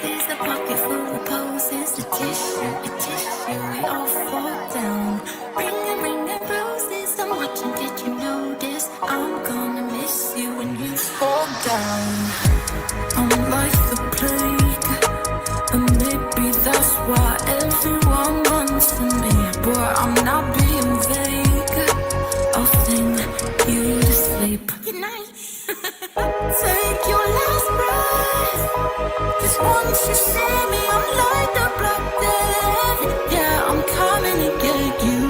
There's a pocket full of poses, a tissue, we all fall down. Ring the roses, I'm watching, did you notice? I'm gonna miss you when you fall down. I'm like the plague, and maybe that's why everyone runs from me. Boy, I'm not being vague, I'll sing you to sleep. Good night. Take your last breath, 'cause once you see me, I'm like the Black Death. Yeah, I'm coming to get you.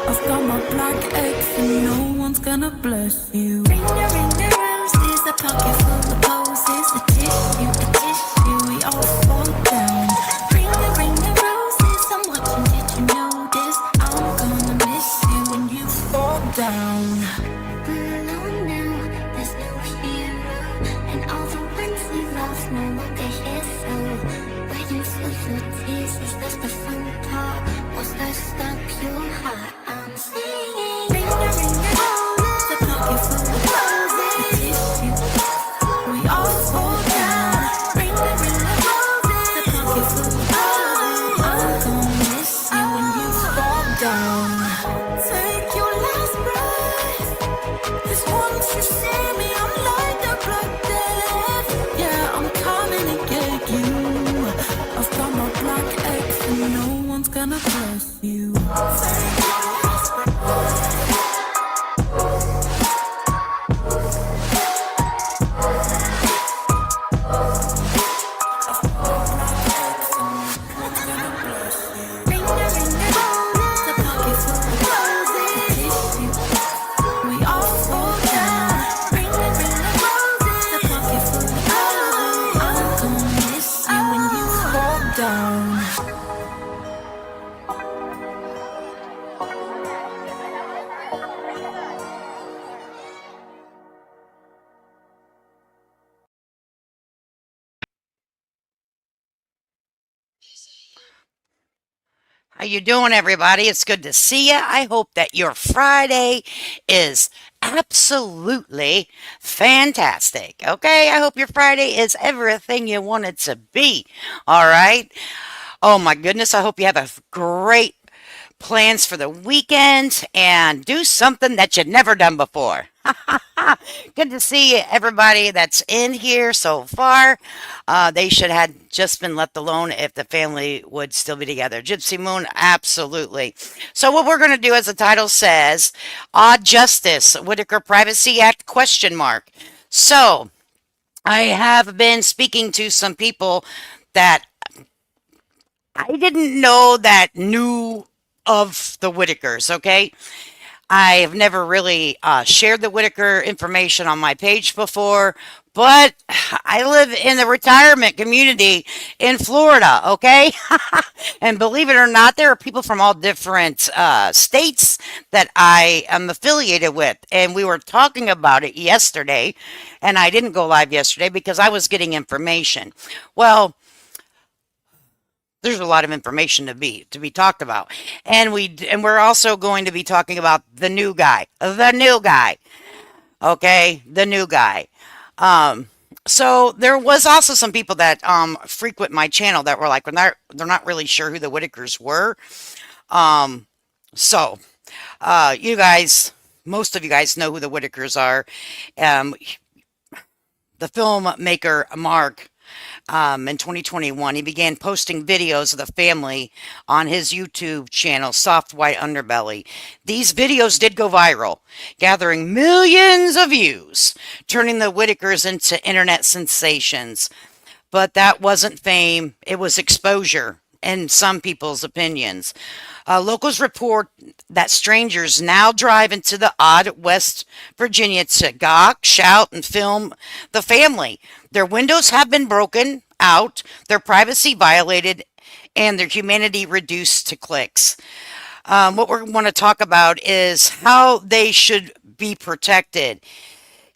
I've got my black eggs and no one's gonna bless you. Ring the roses, a pocket full of poses, a tissue, we all fall down. Ring the roses, I'm watching, did you notice? I'm gonna miss you when you fall down. Gonna bless you. How you doing, everybody? It's good to see you. I hope that your Friday is absolutely fantastic. Okay, I hope your Friday is everything you want it to be. All right. Oh my goodness, I hope you have a great plans for the weekend and do something that you've never done before. Good to see everybody that's in here so far. They should have just been left alone if the family would still be together. Gypsy Moon, absolutely. So what we're going to do, as the title says, Odd Justice, Whittaker Privacy Act, question mark. So I have been speaking to some people that I didn't know that knew of the Whitakers, okay? I have never really shared the Whittaker information on my page before, but I live in the retirement community in Florida, okay? And believe it or not, there are people from all different states that I am affiliated with. And we were talking about it yesterday, and I didn't go live yesterday because I was getting information. Well, there's a lot of information to be talked about, and we're also going to be talking about the new guy, okay, the new guy. So there was also some people that frequent my channel that were like, they're not really sure who the Whitakers were. So you guys, most of you guys know who the Whitakers are. The filmmaker Mark, in 2021, he began posting videos of the family on his YouTube channel, Soft White Underbelly. These videos did go viral, gathering millions of views, turning the Whitakers into internet sensations. But that wasn't fame, it was exposure, in some people's opinions. Locals report that strangers now drive into the odd West Virginia to gawk, shout, and film the family. Their windows have been broken out, their privacy violated, and their humanity reduced to clicks. What we want to talk about is how they should be protected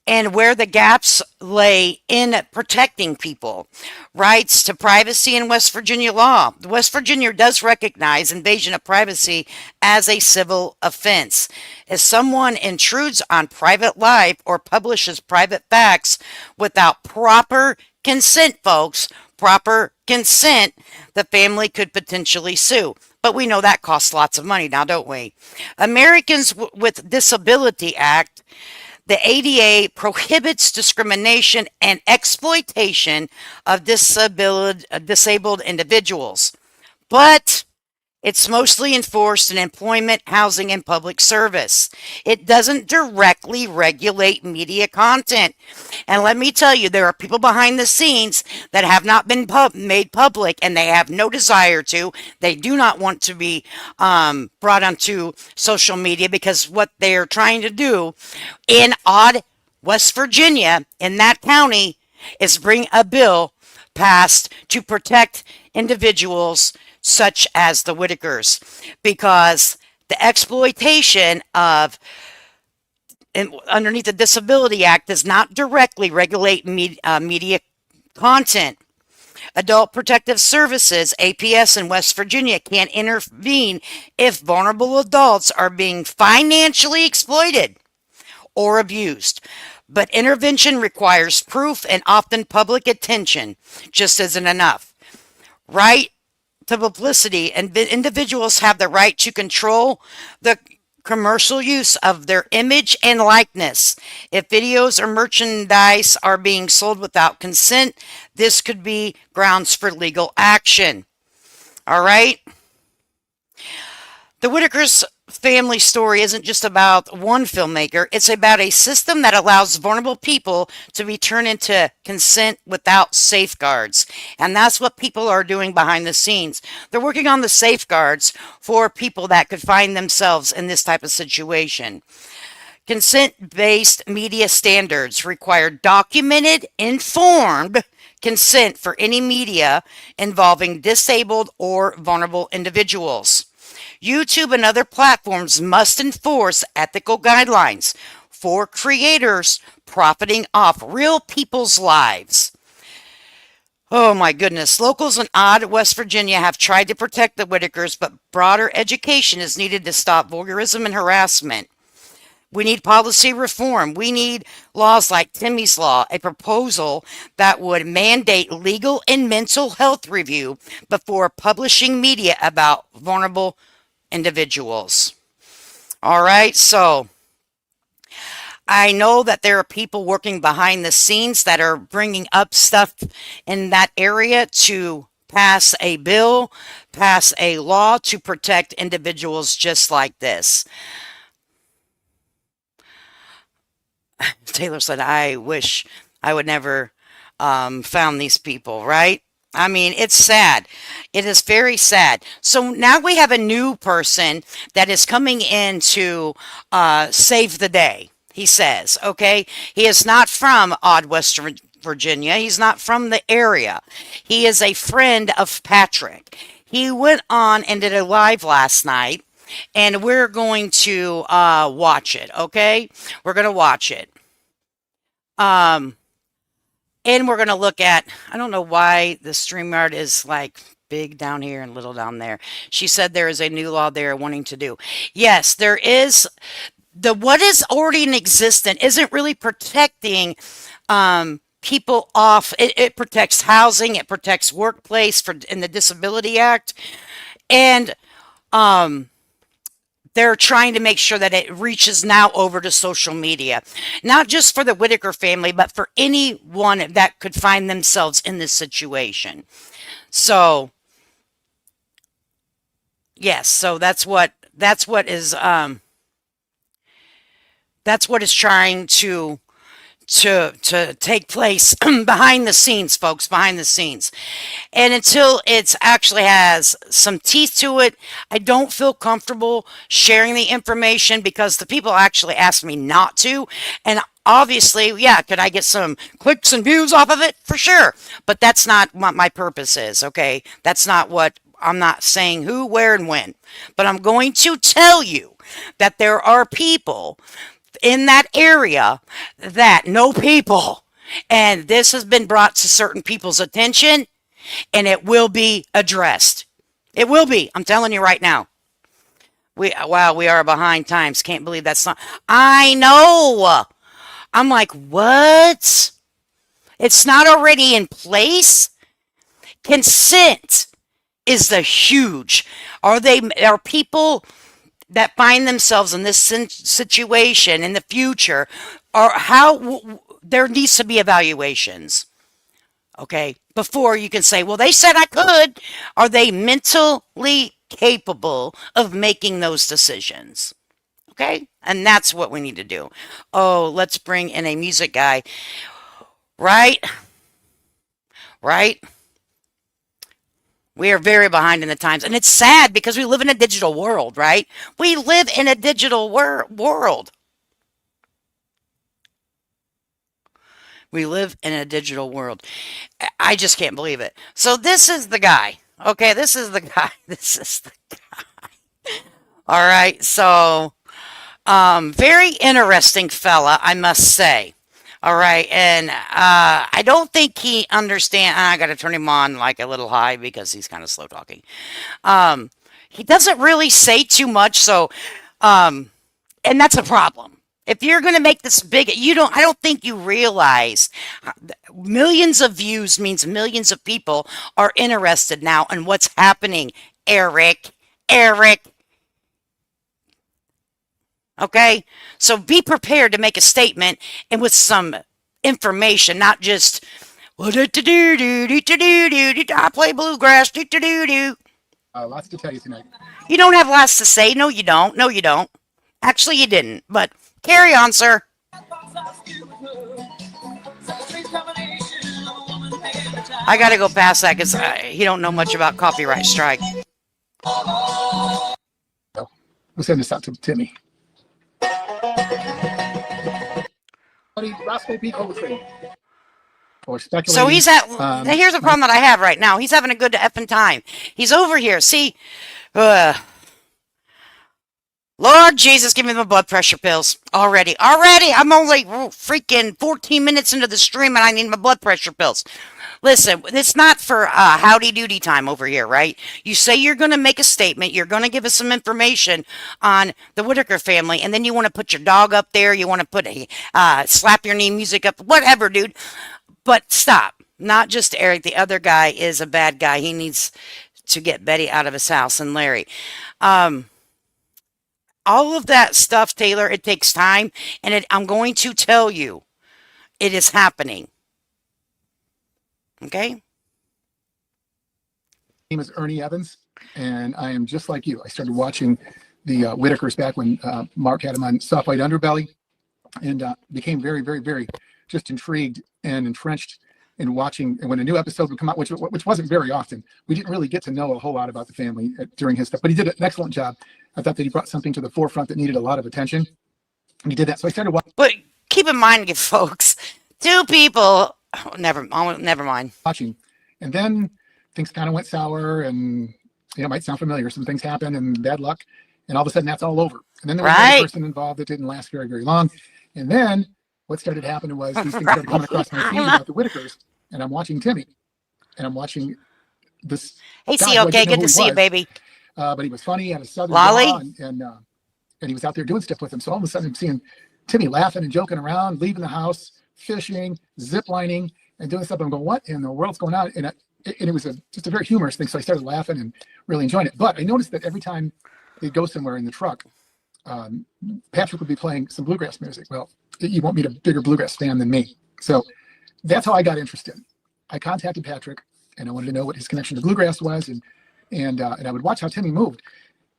and where the gaps lay in protecting people. Rights to privacy in West Virginia law. West Virginia does recognize invasion of privacy as a civil offense. If someone intrudes on private life or publishes private facts without proper consent, folks, proper consent, the family could potentially sue. But we know that costs lots of money now, don't we? Americans with Disability Act, the ADA prohibits discrimination and exploitation of disabled individuals. But it's mostly enforced in employment, housing, and public service. It doesn't directly regulate media content. And let me tell you, there are people behind the scenes that have not been made public, and they have no desire to. They do not want to be brought onto social media, because what they're trying to do in odd West Virginia, in that county, is bring a bill passed to protect individuals such as the Whittakers, because the exploitation of underneath the Disability Act does not directly regulate media content. Adult Protective Services, APS, in West Virginia can't intervene if vulnerable adults are being financially exploited or abused. But intervention requires proof and often public attention just isn't enough. Right to publicity, and individuals have the right to control the commercial use of their image and likeness. If videos or merchandise are being sold without consent, this could be grounds for legal action. All right? The Whittaker's family story isn't just about one filmmaker. It's about a system that allows vulnerable people to be turned into consent without safeguards. And that's what people are doing behind the scenes. They're working on the safeguards for people that could find themselves in this type of situation. Consent-based media standards require documented, informed consent for any media involving disabled or vulnerable individuals. YouTube and other platforms must enforce ethical guidelines for creators profiting off real people's lives. Oh my goodness. Locals in odd West Virginia have tried to protect the Whittakers, but broader education is needed to stop voyeurism and harassment. We need policy reform. We need laws like Timmy's Law, a proposal that would mandate legal and mental health review before publishing media about vulnerable individuals. All right, so I know that there are people working behind the scenes that are bringing up stuff in that area to pass a bill, pass a law to protect individuals just like this. Taylor said, I wish I would never found these people, right? I mean, it's sad. It is very sad. So now we have a new person that is coming in to save the day, he says, okay? He is not from odd West Virginia. He's not from the area. He is a friend of Patrick. He went on and did a live last night, and we're going to watch it, okay? We're going to watch it. And we're going to look at, I don't know why the StreamYard is like big down here and little down there. She said there is a new law they're wanting to do. Yes, there is. What is already in existence isn't really protecting people off. It protects housing. It protects workplace in the Disability Act. And they're trying to make sure that it reaches now over to social media, not just for the Whittaker family, but for anyone that could find themselves in this situation. So, yes, so that's what is trying to take place behind the scenes, folks, behind the scenes. And until it actually has some teeth to it, I don't feel comfortable sharing the information, because the people actually asked me not to. And obviously, yeah, could I get some clicks and views off of it? For sure. But that's not what my purpose is, okay? That's not what, I'm not saying who, where, and when. But I'm going to tell you that there are people in that area that know people, and this has been brought to certain people's attention, and it will be addressed. It will be. I'm telling you right now. We are behind times. Can't believe that's not. I know. I'm like, what? It's not already in place? Consent is the huge. Are people that find themselves in this situation in the future, or there needs to be evaluations, okay, before you can say, well, they said I could. Are they mentally capable of making those decisions? Okay, and that's what we need to do. Oh, let's bring in a music guy. Right, right. We are very behind in the times, and it's sad because we live in a digital world, right? We live in a digital world. We live in a digital world. I just can't believe it. So this is the guy. Okay, this is the guy. This is the All right. So, very interesting fella, I must say. All right, and I don't think he understand. I got to turn him on like a little high because he's kind of slow talking. He doesn't really say too much, so and that's a problem. If you're going to make this big, I don't think you realize millions of views means millions of people are interested now in what's happening. Eric. Okay, so be prepared to make a statement and with some information, not just I play bluegrass. Lots to tell you tonight. You don't have lots to say. No, you don't. No, you don't. Actually, you didn't. But carry on, sir. I got to go past that because he don't know much about copyright strike. We'll send this out to Timmy. So he's at. Here's the problem that I have right now. He's having a good effing time. He's over here. See, Lord Jesus, give me my blood pressure pills already. I'm only freaking 14 minutes into the stream and I need my blood pressure pills. Listen, it's not for howdy doody time over here, right? You say you're going to make a statement. You're going to give us some information on the Whittaker family, and then you want to put your dog up there. You want to put slap your knee music up, whatever, dude. But stop. Not just Eric. The other guy is a bad guy. He needs to get Betty out of his house, and Larry. All of that stuff, Taylor, it takes time, and I'm going to tell you, it is happening. Okay. My name is Ernie Evans, and I am just like you. I started watching the Whittakers back when Mark had him on Soft White Underbelly, and became very, very, very just intrigued and entrenched in watching. And when a new episode would come out, which wasn't very often, we didn't really get to know a whole lot about the family during his stuff. But he did an excellent job. I thought that he brought something to the forefront that needed a lot of attention, and he did that. So I started watching. But keep in mind, you folks, two people. Oh, never mind. Watching, and then things kind of went sour, and it might sound familiar. Some things happen, and bad luck, and all of a sudden that's all over. And then there was another person involved that didn't last very, very long. And then what started happening was these things started coming across my feed about the Whittakers, and I'm watching Timmy, and I'm watching this. Hey, see, okay, good to see you, baby. But he was funny, he had a southern Lolly, draw, and he was out there doing stuff with him. So all of a sudden I'm seeing Timmy laughing and joking around, leaving the house, fishing, zip lining, and doing stuff. I'm going, what in the world's going on? And it was just a very humorous thing. So I started laughing and really enjoying it. But I noticed that every time they'd go somewhere in the truck, Patrick would be playing some bluegrass music. Well, you won't meet a bigger bluegrass fan than me. So that's how I got interested. I contacted Patrick, and I wanted to know what his connection to bluegrass was, and I would watch how Timmy moved.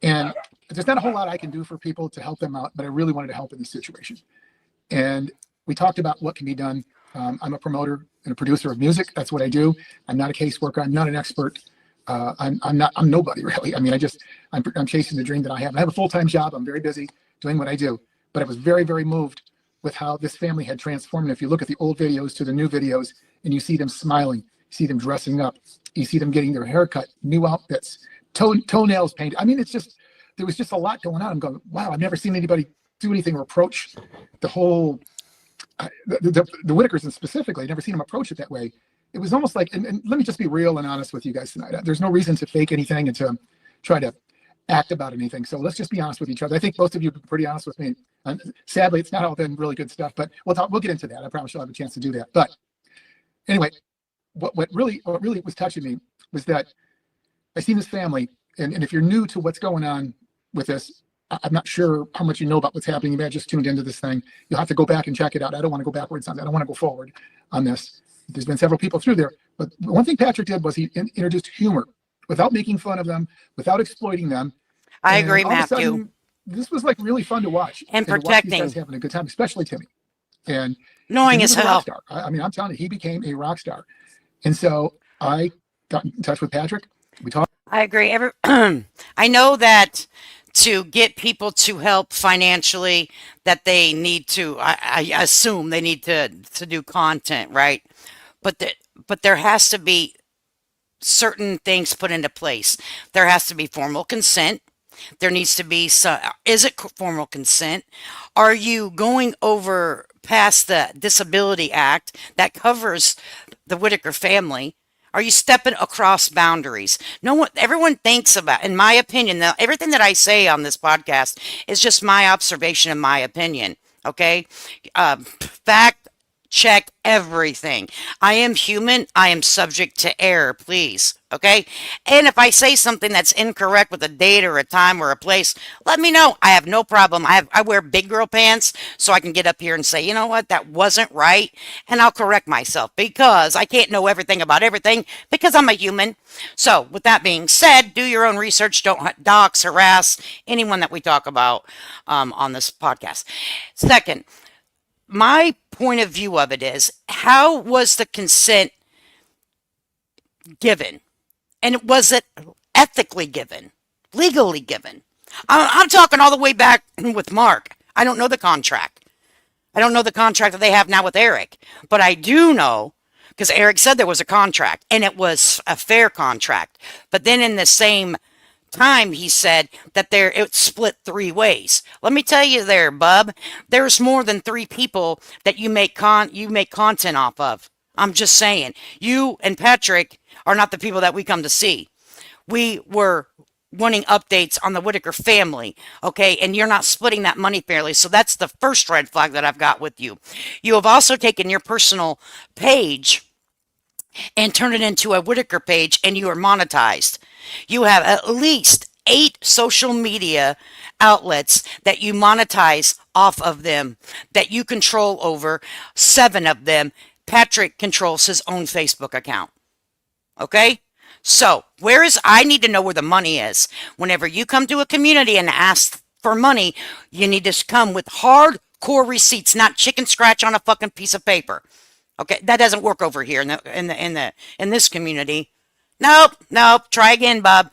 And there's not a whole lot I can do for people to help them out, but I really wanted to help in this situation. And we talked about what can be done. I'm a promoter and a producer of music. That's what I do. I'm not a caseworker. I'm not an expert. I'm nobody really. I mean, I'm chasing the dream that I have. I have a full-time job. I'm very busy doing what I do, but I was very, very moved with how this family had transformed. And if you look at the old videos to the new videos, and you see them smiling, you see them dressing up, you see them getting their hair cut, new outfits, toenails painted. I mean, there was just a lot going on. I'm going, wow, I've never seen anybody do anything or approach the whole, the Whittakers, and specifically, I've never seen them approach it that way. It was almost like, and let me just be real and honest with you guys tonight. There's no reason to fake anything and to try to act about anything. So let's just be honest with each other. I think most of you have been pretty honest with me. Sadly, it's not all been really good stuff, but we'll get into that. I promise you'll have a chance to do that. But anyway, what really was touching me was that I seen this family, and if you're new to what's going on with this, I'm not sure how much you know about what's happening. You may have just tuned into this thing. You'll have to go back and check it out. I don't want to go backwards on that. I don't want to go forward on this. There's been several people through there, but one thing Patrick did was he introduced humor without making fun of them, without exploiting them. I And agree, all of a Matthew. sudden, this was like really fun to watch. And to watch these protecting. guys having a good time, especially Timmy. And Knowing he as was a rock hell. star. I mean, I'm telling you, he became a rock star. And so I got in touch with Patrick. We talked. I agree. I know that to get people to help financially, that they need to, I assume they need to do content, right? But there has to be certain things put into place. There has to be formal consent. There needs to be some, is it formal consent? Are you going over past the Disability Act that covers the Whittaker family? Are you stepping across boundaries? No one, everyone thinks about, in my opinion, now everything that I say on this podcast is just my observation and my opinion. Okay, fact check everything. I am human. I am subject to error. Please. Okay. And if I say something that's incorrect with a date or a time or a place, let me know. I have no problem. I wear big girl pants so I can get up here and say, you know what, that wasn't right. And I'll correct myself because I can't know everything about everything because I'm a human. So with that being said, do your own research. Don't dox, harass anyone that we talk about on this podcast. Second, my point of view of it is, how was the consent given? And was it ethically given? Legally given? I'm talking all the way back with Mark. I don't know the contract. I don't know the contract that they have now with Eric. But I do know, because Eric said there was a contract, and it was a fair contract. But then in the same time, he said that it split three ways. Let me tell you there, bub, there's more than three people that you make content off of. I'm just saying, you and Patrick are not the people that we come to see. We were wanting updates on the Whittaker family, okay? And you're not splitting that money fairly. So that's the first red flag that I've got with you. You have also taken your personal page and turned it into a Whittaker page, and you are monetized. You have at least 8 social media outlets that you monetize off of them, that you control over. 7 of them, Patrick controls his own Facebook account. Okay? So, I need to know where the money is. Whenever you come to a community and ask for money, you need to come with hardcore receipts, not chicken scratch on a fucking piece of paper. Okay, that doesn't work over here in this community. Nope. Try again, Bob.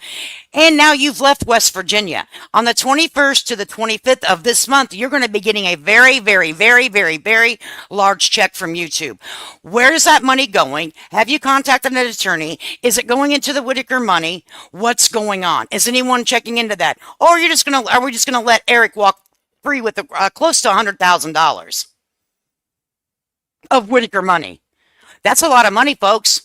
And now you've left West Virginia. On the 21st to the 25th of this month, you're going to be getting a very, very, very, very, very large check from YouTube. Where is that money going? Have you contacted an attorney? Is it going into the Whittaker money? What's going on? Is anyone checking into that? Or are we just going to let Eric walk free with close to $100,000 of Whittaker money? That's a lot of money, folks.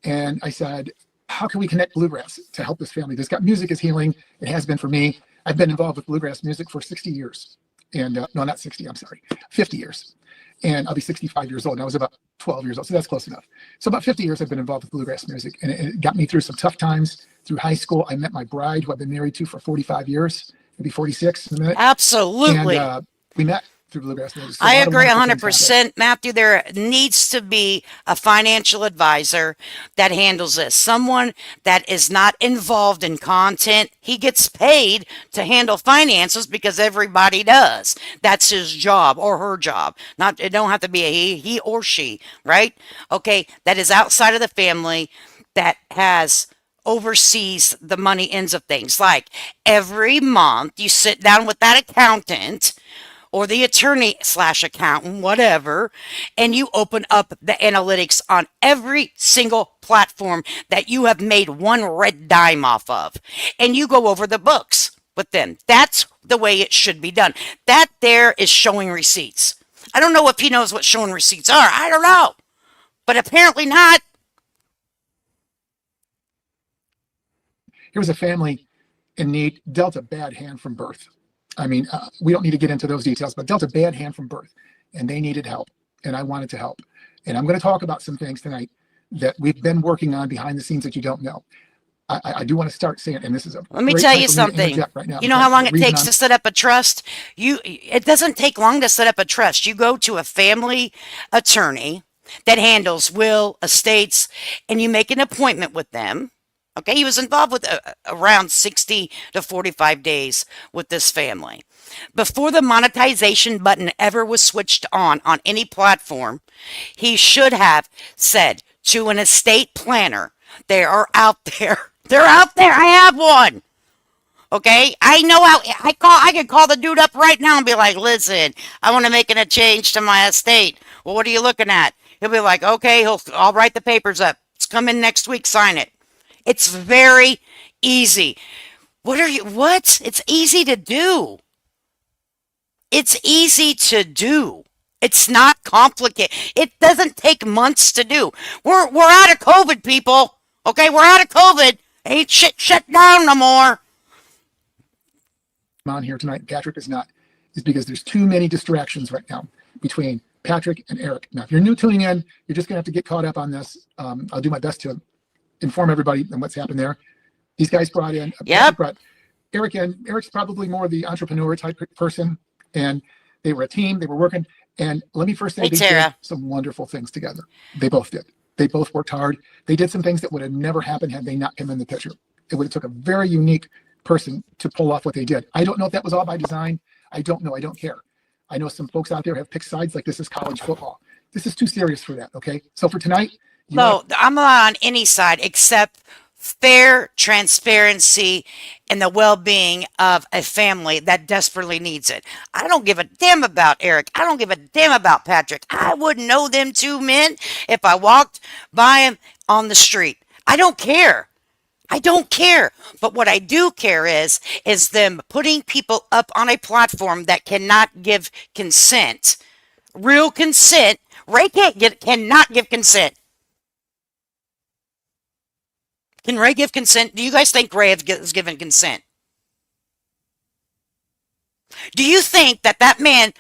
And I said, how can we connect bluegrass to help this family? Music is healing. It has been for me. I've been involved with bluegrass music for 60 years. And no, not 60, I'm sorry, 50 years. And I'll be 65 years old. And I was about 12 years old. So that's close enough. So about 50 years I've been involved with bluegrass music. And it got me through some tough times. Through high school, I met my bride, who I've been married to for 45 years, maybe 46 in a minute. Absolutely. And we met through bluegrass music. So I agree 100%, Matthew. There needs to be a financial advisor that handles this. Someone that is not involved in content. He gets paid to handle finances because everybody does. That's his job or her job. It don't have to be a he or she, right? Okay, that is outside of the family, that oversees the money ends of things. Like every month you sit down with that accountant or the attorney / accountant, whatever, and you open up the analytics on every single platform that you have made one red dime off of. And you go over the books with them. That's the way it should be done. That there is showing receipts. I don't know if he knows what showing receipts are. I don't know. But apparently not. Here was a family in need, dealt a bad hand from birth. I mean, we don't need to get into those details, but dealt a bad hand from birth, and they needed help, and I wanted to help. And I'm going to talk about some things tonight that we've been working on behind the scenes that you don't know. I do want to start saying, and this is a Let me great tell time you for me to something. interject right now, You know how because long the it reason takes I'm to set up a trust? It doesn't take long to set up a trust. You go to a family attorney that handles will, estates, and you make an appointment with them. Okay, he was involved with around 60 to 45 days with this family. Before the monetization button ever was switched on any platform, he should have said to an estate planner, they are out there. They're out there. I have one. Okay, I know how I can call the dude up right now and be like, listen, I want to make a change to my estate. Well, what are you looking at? He'll be like, okay, I'll write the papers up. It's coming next week, sign it. It's very easy. What? It's easy to do. It's easy to do. It's not complicated. It doesn't take months to do. We're out of COVID, people. Okay, we're out of COVID. Ain't shit shut down no more. on here tonight, Patrick is not, is because there's too many distractions right now between Patrick and Eric. Now, if you're new tuning in, you're just going to have to get caught up on this. I'll do my best to inform everybody on what's happened there. These guys brought in, Yep. brought Eric in. Eric's probably more the entrepreneur type person, and they were a team. They were working. And let me first say, Hey, they Tara. did some wonderful things together. They both did. They both worked hard. They did some things that would have never happened had they not come in the picture. It would have took a very unique person to pull off what they did. I don't know if that was all by design. I don't know. I don't care. I know some folks out there have picked sides like this is college football. This is too serious for that. Okay. So for tonight, No, I'm not on any side except fair transparency and the well-being of a family that desperately needs it. I don't give a damn about Eric. I don't give a damn about Patrick. I wouldn't know them two men if I walked by them on the street. I don't care. I don't care. But what I do care is them putting people up on a platform that cannot give consent. Real consent. Ray cannot give consent. Can Ray give consent? Do you guys think Ray has given consent? Do you think that man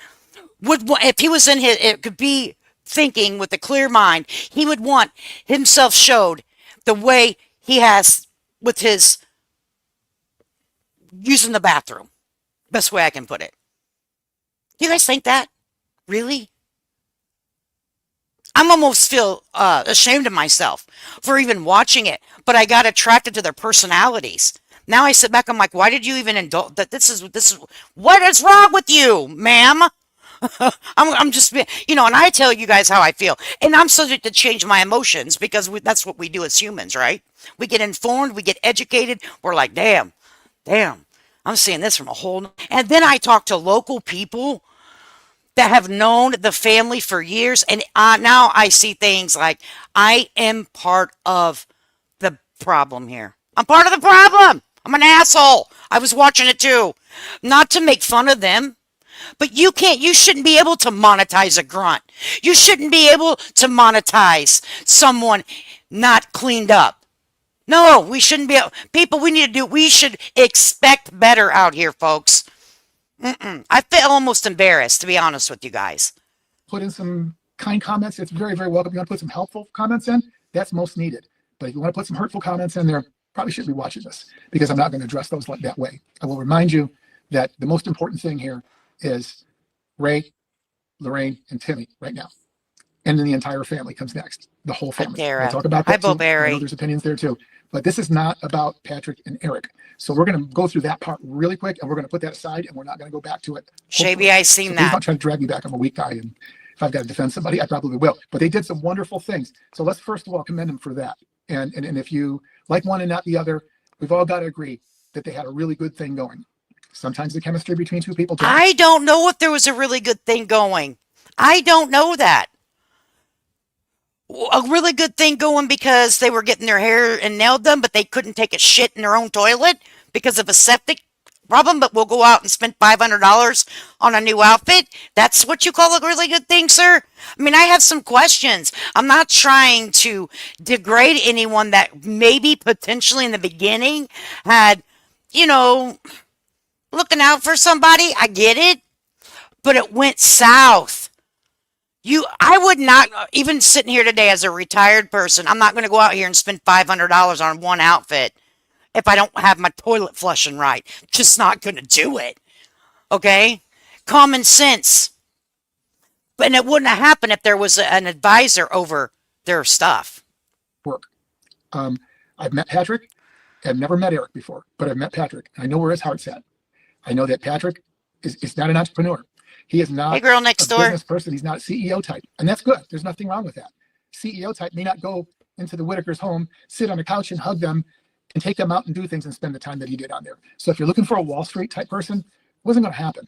would, if he was in his, it could be thinking with a clear mind, he would want himself showed the way he has with his using the bathroom? Best way I can put it. Do you guys think that? Really? I'm almost feel ashamed of myself for even watching it, but I got attracted to their personalities. Now I sit back, I'm like, why did you even indulge that? This is what is wrong with you, ma'am? I'm just, you know, and I tell you guys how I feel, and I'm subject to change my emotions because that's what we do as humans, right? We get informed, we get educated. We're like, damn, I'm seeing this from a whole, and then I talk to local people that have known the family for years, and now I see things like I am part of the problem here. I'm part of the problem. I'm an asshole. I was watching it too. Not to make fun of them, but you shouldn't be able to monetize a grunt. You shouldn't be able to monetize someone not cleaned up. No, we shouldn't be. People, we should expect better out here, folks. I feel almost embarrassed, to be honest with you guys. Put in some kind comments. It's very, very welcome. You want to put some helpful comments in? That's most needed. But if you want to put some hurtful comments in there, probably shouldn't be watching this because I'm not going to address those like that way. I will remind you that the most important thing here is Ray, Lorraine, and Timmy right now. And then the entire family comes next. The whole family. We'll talk about that too. I know there's opinions there too. But this is not about Patrick and Eric. So we're going to go through that part really quick, and we're going to put that aside, and we're not going to go back to it. Shabby, I seen that. Please don't try to drag me back. I'm a weak guy, and if I've got to defend somebody, I probably will. But they did some wonderful things. So let's first of all commend them for that. And if you like one and not the other, we've all got to agree that they had a really good thing going. Sometimes the chemistry between two people. I don't know if there was a really good thing going. I don't know that. A really good thing going because they were getting their hair and nailed done, but they couldn't take a shit in their own toilet because of a septic problem, but we'll go out and spend $500 on a new outfit. That's what you call a really good thing, sir? I mean, I have some questions. I'm not trying to degrade anyone that maybe potentially in the beginning had, you know, looking out for somebody. I get it, but it went south. I would not, even sitting here today as a retired person, I'm not going to go out here and spend $500 on one outfit if I don't have my toilet flushing right. Just not going to do it. Okay? Common sense. And it wouldn't have happened if there was an advisor over their stuff. Work. I've met Patrick. I've never met Eric before, but I've met Patrick. I know where his heart's at. I know that Patrick is not an entrepreneur. He is not Hey, girl next a door. business person. He's not a CEO type. And that's good. There's nothing wrong with that. CEO type may not go into the Whittaker's home, sit on a couch and hug them and take them out and do things and spend the time that he did on there. So if you're looking for a Wall Street type person, it wasn't going to happen.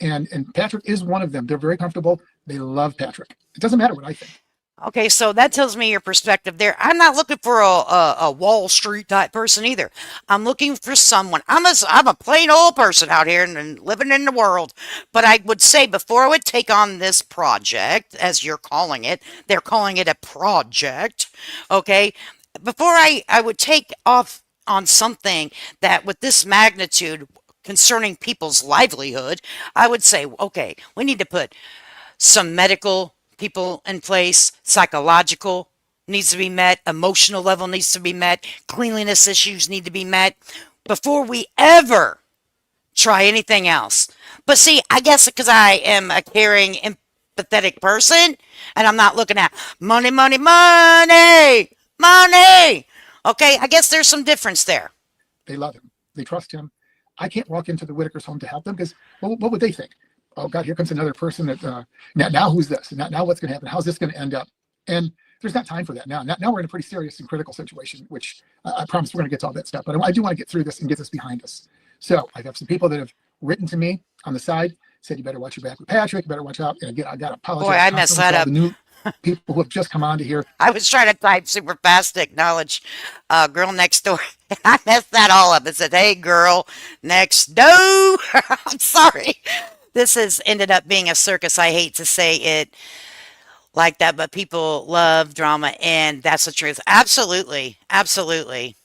And Patrick is one of them. They're very comfortable. They love Patrick. It doesn't matter what I think. Okay, so that tells me your perspective there. I'm not looking for a Wall Street type person either. I'm looking for someone. I'm a plain old person out here and living in the world. But I would say before I would take on this project, as you're calling it, they're calling it a project. Okay, before I would take off on something that with this magnitude concerning people's livelihood, I would say, okay, we need to put some medical people in place, psychological needs to be met, emotional level needs to be met, cleanliness issues need to be met before we ever try anything else. But see, I guess because I am a caring, empathetic person and I'm not looking at money, money, money, money. Okay, I guess there's some difference there. They love him. They trust him. I can't walk into the Whitaker's home to help them because what would they think? Oh God, here comes another person that now who's this? Now what's going to happen? How's this going to end up? And there's not time for that now. Now we're in a pretty serious and critical situation, which I promise we're going to get to all that stuff. But I do want to get through this and get this behind us. So I have some people that have written to me on the side, said you better watch your back with Patrick. You better watch out. And again, I got to apologize. Boy, I messed that up. The new people who have just come on to here. I was trying to type super fast to acknowledge girl next door. I messed that all up. It said, hey, girl next door. I'm sorry. This has ended up being a circus. I hate to say it like that, but people love drama, and that's the truth. Absolutely. Absolutely.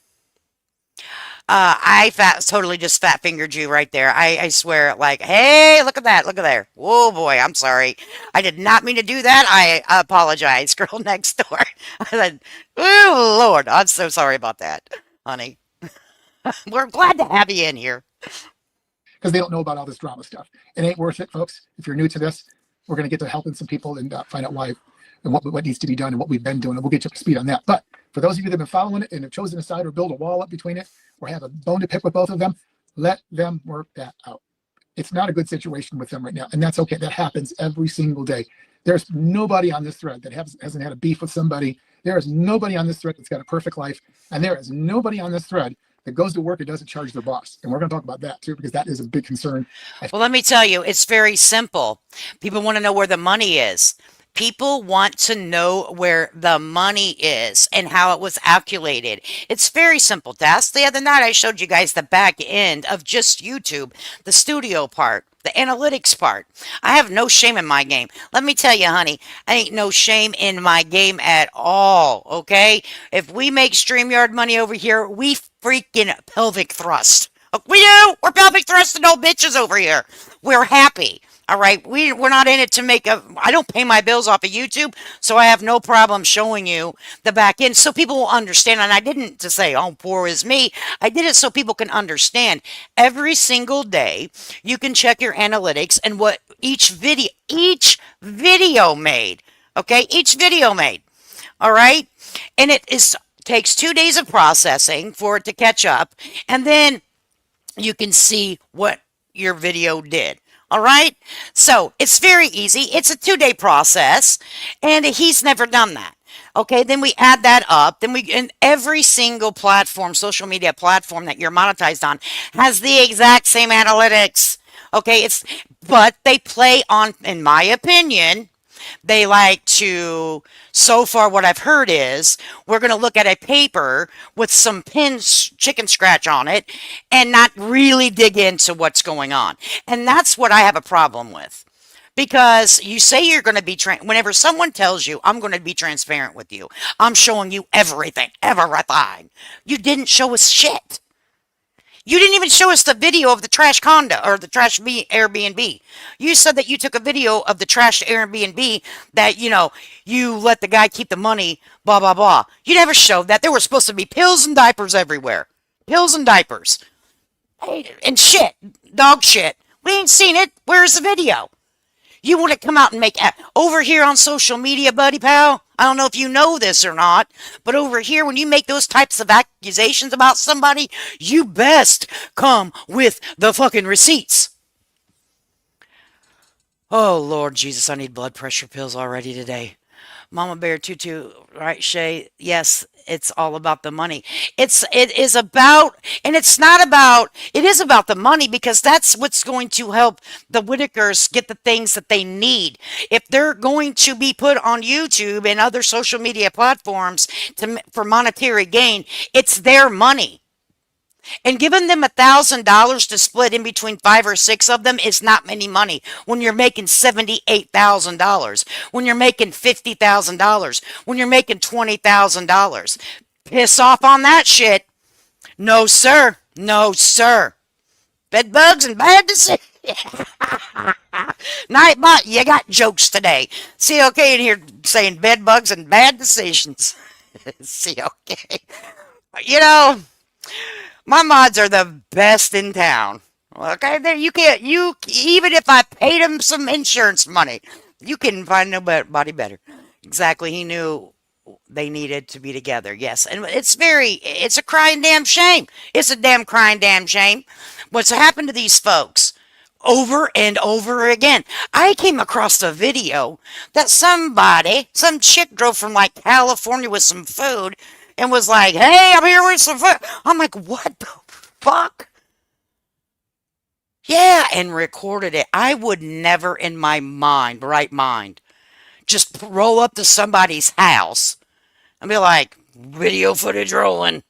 Totally just fat fingered you right there. I swear, like, hey, look at that. Look at there. Oh boy, I'm sorry. I did not mean to do that. I apologize, girl next door. I said, oh Lord, I'm so sorry about that, honey. We're glad to have you in here. Because they don't know about all this drama stuff. It ain't worth it, folks. If you're new to this, we're going to get to helping some people and find out why and what needs to be done and what we've been doing, and we'll get you up to speed on that. But for those of you that have been following it and have chosen a side or build a wall up between it or have a bone to pick with both of them, let them work that out. It's not a good situation with them right now, and that's okay. That happens every single day. There's nobody on this thread that hasn't had a beef with somebody. There is nobody on this thread that's got a perfect life, and there is nobody on this thread that goes to work and doesn't charge their boss. And we're going to talk about that too, because that is a big concern. Well, let me tell you, it's very simple. People want to know where the money is. People want to know where the money is and how it was calculated. It's very simple task. The other night I showed you guys the back end of just YouTube, the studio part, the analytics part. I have no shame in my game. Let me tell you, honey, I ain't no shame in my game at all, okay? If we make StreamYard money over here, we freaking pelvic thrust. We do. We're pelvic thrusting old bitches over here. We're happy. All right. We're not in it to make I don't pay my bills off of YouTube, so I have no problem showing you the back end so people will understand. And I didn't to say, oh, poor is me. I did it so people can understand. Every single day, you can check your analytics and what each video made. Okay. Each video made. All right. And takes 2 days of processing for it to catch up. And then you can see what your video did. All right. So it's very easy. It's a 2-day process, and he's never done that. Okay. Then we add that up. Then in every single platform, social media platform that you're monetized on has the exact same analytics. Okay. But they play on, in my opinion, they like to, so far what I've heard is we're going to look at a paper with some chicken scratch on it and not really dig into what's going on. And that's what I have a problem with. Because you say you're going to be, whenever someone tells you, I'm going to be transparent with you, I'm showing you everything. You didn't show us shit. You didn't even show us the video of the trash condo or the trash Airbnb. You said that you took a video of the trash Airbnb that, you let the guy keep the money, blah, blah, blah. You never showed that. There were supposed to be pills and diapers everywhere. Pills and diapers. And shit. Dog shit. We ain't seen it. Where's the video? You want to come out and make over here on social media, buddy pal? I don't know if you know this or not, but over here, when you make those types of accusations about somebody, you best come with the fucking receipts. Oh, Lord Jesus, I need blood pressure pills already today. Mama Bear Tutu, right, Shay? Yes, it's all about the money. It is about, and it's not about, it is about the money because that's what's going to help the Whittakers get the things that they need. If they're going to be put on YouTube and other social media platforms for monetary gain, it's their money. And giving them $1,000 to split in between 5 or 6 of them is not many money when you're making $78,000, when you're making $50,000, when you're making $20,000. Piss off on that shit. No, sir. No, sir. Bed bugs and bad decisions. Nightbot, you got jokes today. See, okay, in here saying bed bugs and bad decisions. See, okay. You know, my mods are the best in town. Okay, there you can't. You even if I paid him some insurance money, you couldn't find nobody better. Exactly, he knew they needed to be together. Yes, and it's a crying damn shame. It's a damn crying damn shame. What's happened to these folks? Over and over again. I came across a video that some chick drove from like California with some food and was like, "Hey, I'm here with some food." I'm like, "What the fuck?" Yeah, and recorded it. I would never in my right mind, just roll up to somebody's house and be like, "Video footage rolling."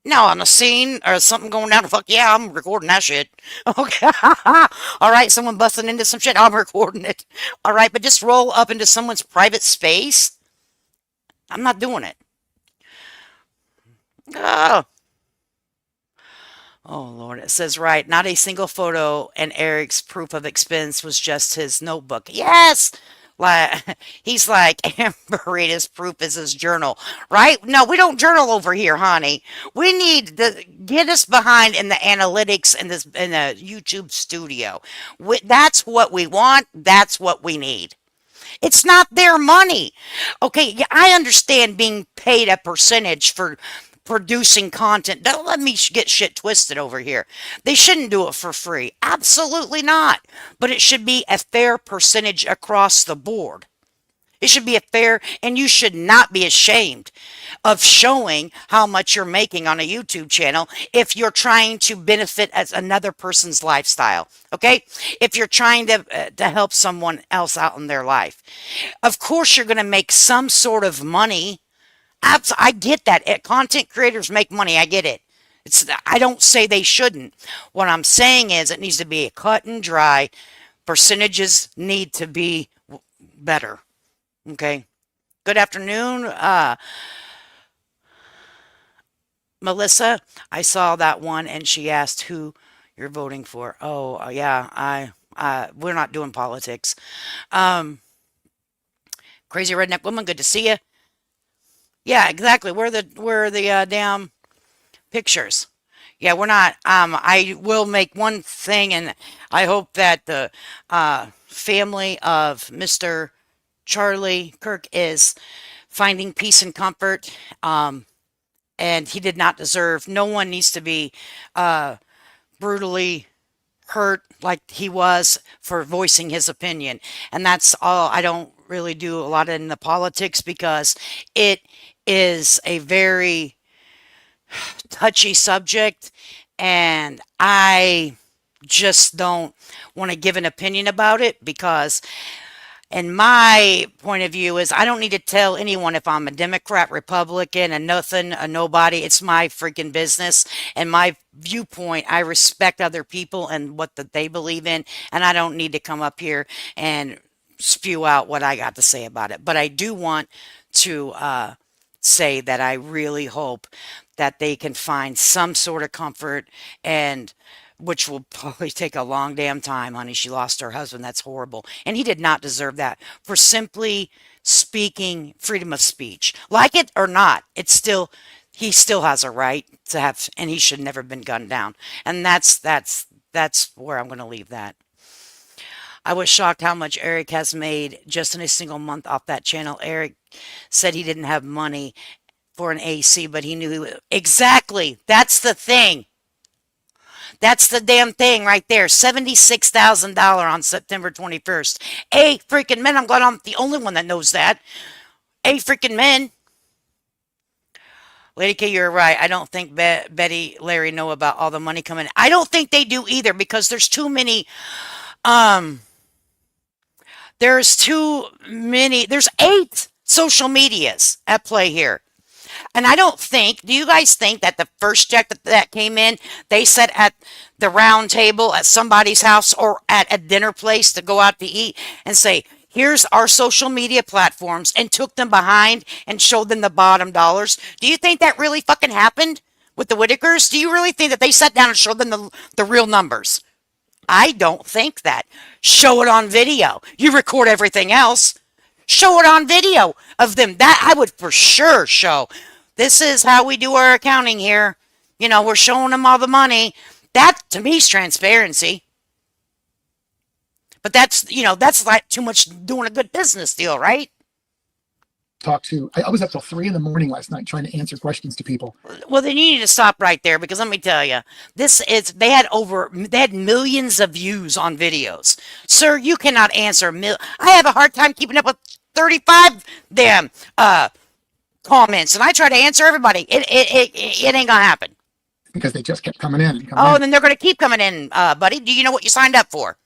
No, on a scene or something going down, fuck yeah, I'm recording that shit. Okay. All right, someone busting into some shit, I'm recording it. All right, but just roll up into someone's private space? I'm not doing it. Oh. Oh, Lord. It says, right, not a single photo, and Eric's proof of expense was just his notebook. Yes! Like, he's like, Amberita's proof is his journal, right? No, we don't journal over here, honey. We need to get us behind in the analytics in the YouTube studio. That's what we want. That's what we need. It's not their money. Okay, yeah, I understand being paid a percentage for producing content. Don't let me get shit twisted over here. They shouldn't do it for free. Absolutely not. But it should be a fair percentage across the board. It should be a fair, and you should not be ashamed of showing how much you're making on a YouTube channel if you're trying to benefit as another person's lifestyle. Okay? If you're trying to help someone else out in their life. Of course, you're going to make some sort of money. I get that. Content creators make money. I get it. I don't say they shouldn't. What I'm saying is it needs to be a cut and dry. Percentages need to be better. Okay. Good afternoon, Melissa. I saw that one, and she asked who you're voting for. Oh, yeah. We're not doing politics. Crazy redneck woman. Good to see you. Yeah, exactly. Where are the damn pictures? Yeah, we're not. I will make one thing, and I hope that the family of Mr. Charlie Kirk is finding peace and comfort. And he did not deserve, no one needs to be brutally hurt like he was for voicing his opinion. And that's all. I don't really do a lot in the politics because it is a very touchy subject. And I just don't want to give an opinion about it because and my point of view is I don't need to tell anyone if I'm a Democrat, Republican, a nothing, a nobody. It's my freaking business and my viewpoint. I respect other people and what they believe in, and I don't need to come up here and spew out what I got to say about it. But I do want to say that I really hope that they can find some sort of comfort, and which will probably take a long damn time, honey. She lost her husband. That's horrible. And he did not deserve that for simply speaking freedom of speech. Like it or not, it's still, he still has a right to have, and he should never have been gunned down. And that's where I'm going to leave that. I was shocked how much Eric has made just in a single month off that channel. Eric said he didn't have money for an AC, but he knew he would. Exactly. That's the thing. That's the damn thing right there. $76,000 on September 21st. A freaking men. I'm glad I'm the only one that knows that. A freaking men. Lady K, you're right. I don't think Betty, Larry know about all the money coming. I don't think they do either, because there's too many. Um, there's too many. There's 8 social medias at play here. And I don't think, do you guys think that the first check that came in, they sat at the round table at somebody's house or at a dinner place to go out to eat and say, here's our social media platforms, and took them behind and showed them the bottom dollars? Do you think that really fucking happened with the Whitakers? Do you really think that they sat down and showed them the real numbers? I don't think that. Show it on video. You record everything else. Show it on video of them. That I would for sure show. This is how we do our accounting here. You know, we're showing them all the money. That to me is transparency. But that's, you know, that's like too much doing a good business deal, right? I was up till 3 a.m. last night trying to answer questions to people. Well, then you need to stop right there, because let me tell you, they had millions of views on videos. Sir, you cannot answer I have a hard time keeping up with 35 damn comments, and I try to answer everybody. It ain't gonna happen. Because they just kept coming in and coming in. Then they're gonna keep coming in, buddy. Do you know what you signed up for?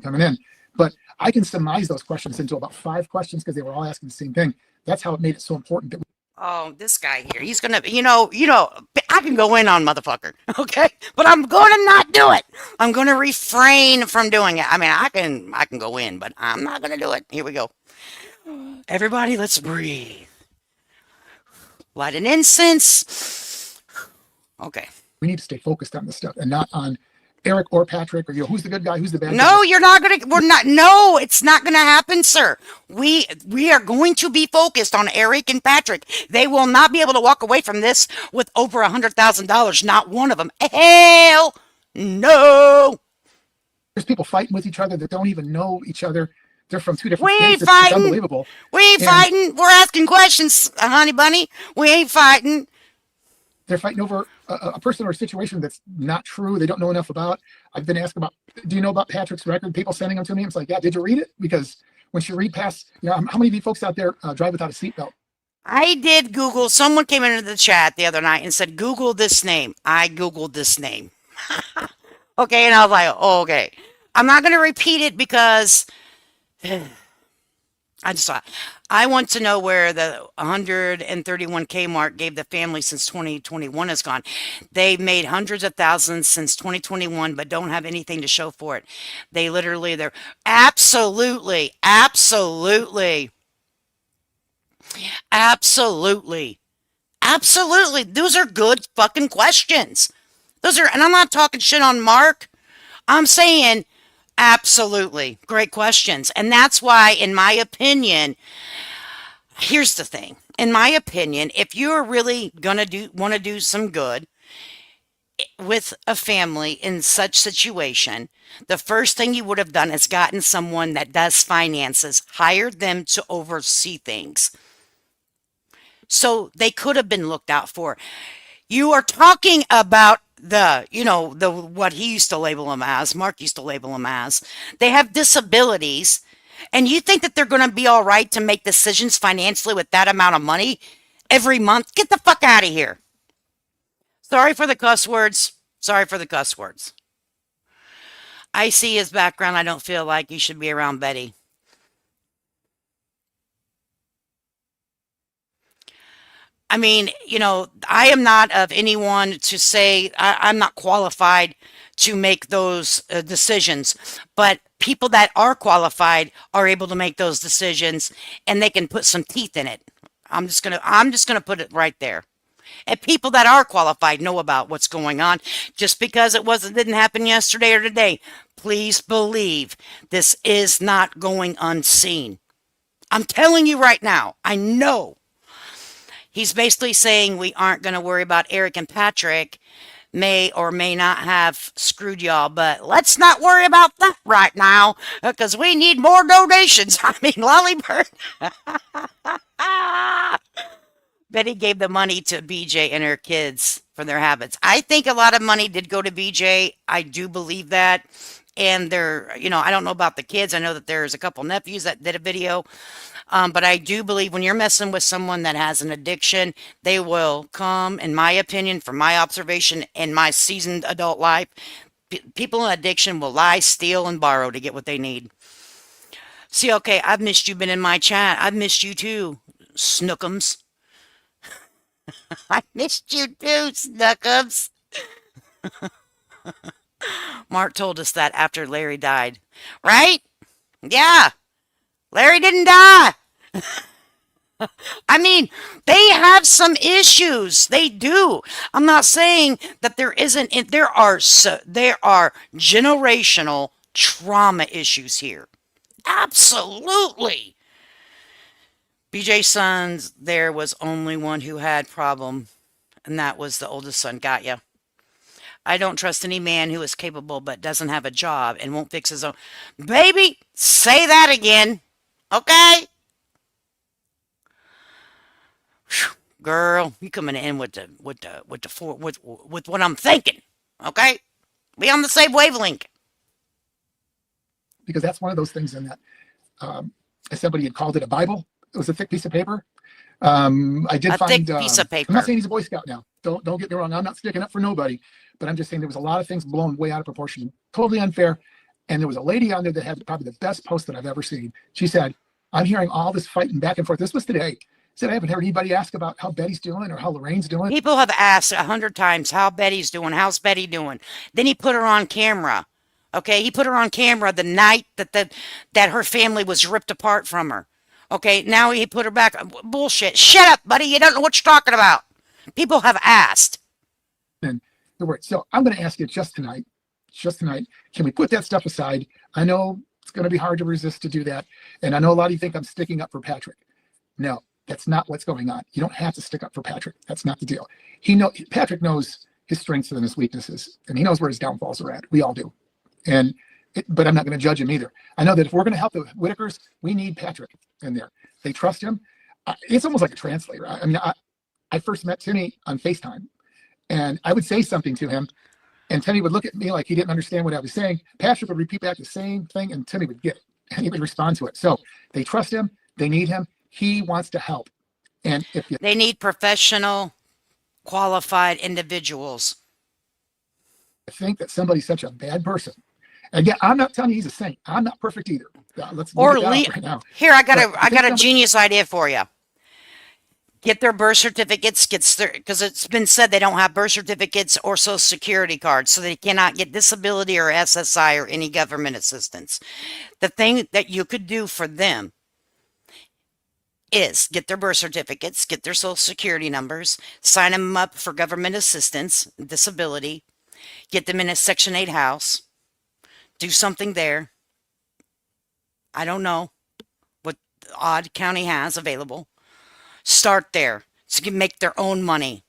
Coming in. But I can surmise those questions into about 5 questions because they were all asking the same thing. That's how it made it so important that oh, this guy here, he's gonna, you know, I can go in on motherfucker, okay? But I'm gonna not do it. I'm gonna refrain from doing it. I mean, I can go in, but I'm not gonna do it. Here we go. Everybody, let's breathe. Light an incense. Okay. We need to stay focused on this stuff and not on Eric or Patrick or who's the good guy, who's the bad guy. No, no, it's not gonna happen, sir. We are going to be focused on Eric and Patrick. They will not be able to walk away from this with over $100,000. Not one of them. Hell no. There's people fighting with each other that don't even know each other. They're from 2 different states. It's unbelievable. We ain't fighting. We're asking questions, honey bunny. We ain't fighting. They're fighting over a person or a situation that's not true. They don't know enough about. I've been asked about, do you know about Patrick's record? People sending them to me. It's like, yeah, did you read it? Because when you read past, how many of you folks out there drive without a seatbelt? I did Google. Someone came into the chat the other night and said, Google this name. I Googled this name. Okay, and I was like, oh, okay. I'm not going to repeat it because I just thought, I want to know where the 131K mark gave the family since 2021 has gone. They've made hundreds of thousands since 2021, but don't have anything to show for it. They're absolutely, absolutely, absolutely, absolutely. Those are good fucking questions. And I'm not talking shit on Mark. I'm saying absolutely great questions. And that's why, in my opinion, here's the thing. In my opinion, if you're really gonna want to do some good with a family in such situation, the first thing you would have done is gotten someone that does finances, hired them to oversee things. So they could have been looked out for. You are talking about what he used to label them as, Mark used to label them as, they have disabilities, and you think that they're going to be all right to make decisions financially with that amount of money every month? Get the fuck out of here. Sorry for the cuss words. I see his background. I don't feel like he should be around Betty. I mean, I am not of anyone to say, I'm not qualified to make those decisions, but people that are qualified are able to make those decisions, and they can put some teeth in it. I'm just gonna put it right there. And people that are qualified know about what's going on. Just because didn't happen yesterday or today, please believe this is not going unseen. I'm telling you right now, I know. He's basically saying we aren't going to worry about Eric and Patrick may or may not have screwed y'all, but let's not worry about that right now because we need more donations. I mean, Lollybird. Betty gave the money to BJ and her kids for their habits. I think a lot of money did go to BJ. I do believe that. And I don't know about the kids. I know that there's a couple nephews that did a video. But I do believe when you're messing with someone that has an addiction, they will come, in my opinion, from my observation in my seasoned adult life, people in addiction will lie, steal, and borrow to get what they need. See, okay, I've missed you been in my chat. I've missed you too, Snookums. I missed you too, Snookums. Mark told us that after Larry died. Right? Yeah. Larry didn't die. I mean, they have some issues. They do. I'm not saying that there isn't. There are generational trauma issues here. Absolutely. BJ's sons, there was only one who had problem, and that was the oldest son. Got ya. I don't trust any man who is capable but doesn't have a job and won't fix his own. Baby, say that again. Okay? Whew, girl, you coming in with what I'm thinking. Okay? We on the same wavelength. Because that's one of those things in that somebody had called it a Bible. It was a thick piece of paper. I did find thick piece of paper. I'm not saying he's a Boy Scout now. Don't get me wrong. I'm not sticking up for nobody, but I'm just saying there was a lot of things blown way out of proportion, totally unfair. And there was a lady on there that had probably the best post that I've ever seen. She said, "I'm hearing all this fighting back and forth." This was today. Said, "I haven't heard anybody ask about how Betty's doing or how Lorraine's doing." People have asked 100 times how Betty's doing. How's Betty doing? Then he put her on camera. Okay, he put her on camera the night that her family was ripped apart from her. Okay, now he put her back. Bullshit. Shut up, buddy. You don't know what you're talking about. People have asked. And so I'm going to ask you just tonight, can we put that stuff aside? I know it's going to be hard to resist to do that. And I know a lot of you think I'm sticking up for Patrick. No, that's not what's going on. You don't have to stick up for Patrick. That's not the deal. Patrick knows his strengths and his weaknesses, and he knows where his downfalls are at. We all do. But I'm not going to judge him either. I know that if we're going to help the Whittakers, we need Patrick in there. They trust him. It's almost like a translator. I mean, I first met Timmy on FaceTime, and I would say something to him, and Timmy would look at me like he didn't understand what I was saying. Patrick would repeat back the same thing, and Timmy would get it, and he would respond to it. So they trust him. They need him. He wants to help. And they need professional, qualified individuals. I think that somebody's such a bad person. Again, I'm not telling you he's a saint. I'm not perfect either. Let's right now. Here, I got a genius idea for you. Get their birth certificates, because it's been said they don't have birth certificates or social security cards, so they cannot get disability or SSI or any government assistance. The thing that you could do for them is get their birth certificates, get their social security numbers, sign them up for government assistance, disability, get them in a Section 8 house, do something there. I don't know what Odd County has available. Start there so you can make their own money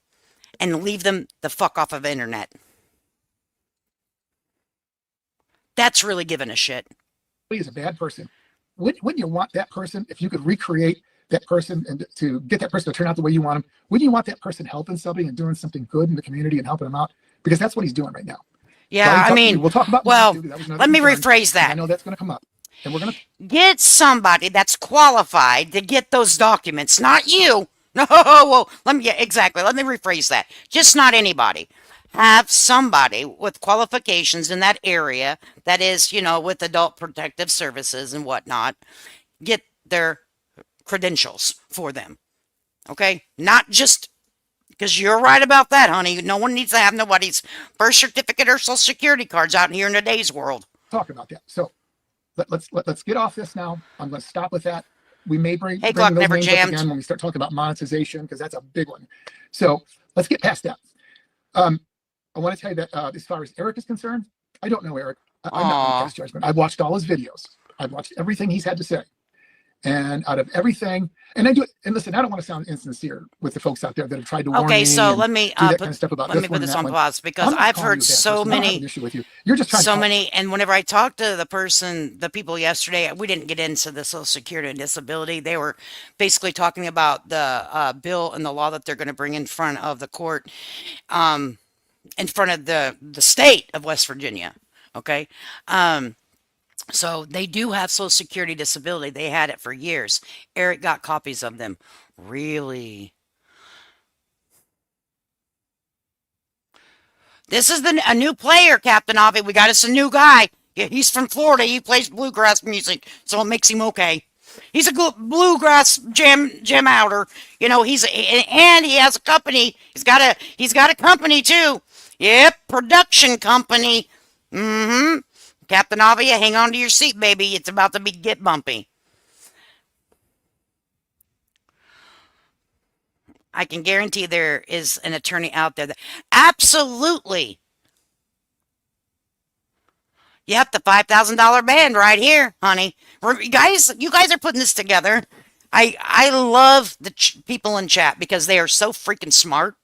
and leave them the fuck off of the internet. That's really giving a shit. He's a bad person. Wouldn't you want that person, if you could recreate that person and to get that person to turn out the way you want him, wouldn't you want that person helping somebody and doing something good in the community and helping them out? Because that's what he's doing right now. Yeah, I mean, we'll talk about. Well, let me rephrase that. I know that's going to come up, and we're going to get somebody that's qualified to get those documents, not you. No, well, let me rephrase that. Just not anybody. Have somebody with qualifications in that area that is, with adult protective services and whatnot, get their credentials for them. Okay, not just. Because you're right about that, honey. No one needs to have nobody's birth certificate or social security cards out here in today's world. Talk about that. So let's get off this now. I'm going to stop with that. We may bring Hey, those clock never names up jammed. again when we start talking about monetization, because that's a big one. So let's get past that. I want to tell you that as far as Eric is concerned, I don't know Eric. I'm not going to cast judgment. I've watched all his videos. I've watched everything he's had to say. And out of everything, and I do it, and listen, I don't want to sound insincere with the folks out there that have tried to warn me. Okay, so let me do that kind of stuff about let me this put one this and on that one. pause because I'm not I've calling you heard a bad so person. I don't have many, an issue with you. You're just trying so to many, and whenever I talked to the people yesterday, we didn't get into the Social Security and disability. They were basically talking about the bill and the law that they're going to bring in front of the court, in front of the state of West Virginia. Okay. So they do have Social Security disability. They had it for years. Eric got copies of them. Really? This is a new player, Captain Avi. We got us a new guy. Yeah, he's from Florida. He plays bluegrass music, so it makes him okay. He's a good bluegrass jam outer. You know, and he has a company. He's got a company too. Yep, production company. Mm-hmm. Captain Avia, hang on to your seat, baby. It's about to get bumpy. I can guarantee there is an attorney out there that absolutely. Yep, the $5,000 band right here, honey. You guys are putting this together. I love the people in chat because they are so freaking smart.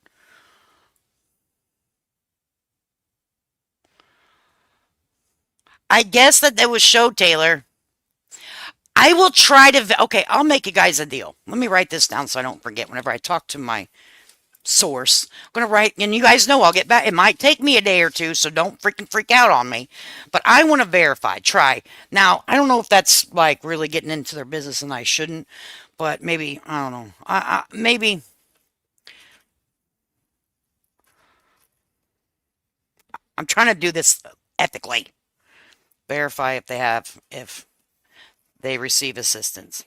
I guess that was Show Taylor. I will try to. Okay, I'll make you guys a deal. Let me write this down so I don't forget whenever I talk to my source. I'm going to write, and you guys know I'll get back. It might take me a day or two, so don't freaking freak out on me. But I want to try. Now, I don't know if that's like really getting into their business and I shouldn't, but maybe, I don't know. Maybe. I'm trying to do this ethically. Verify if they receive assistance.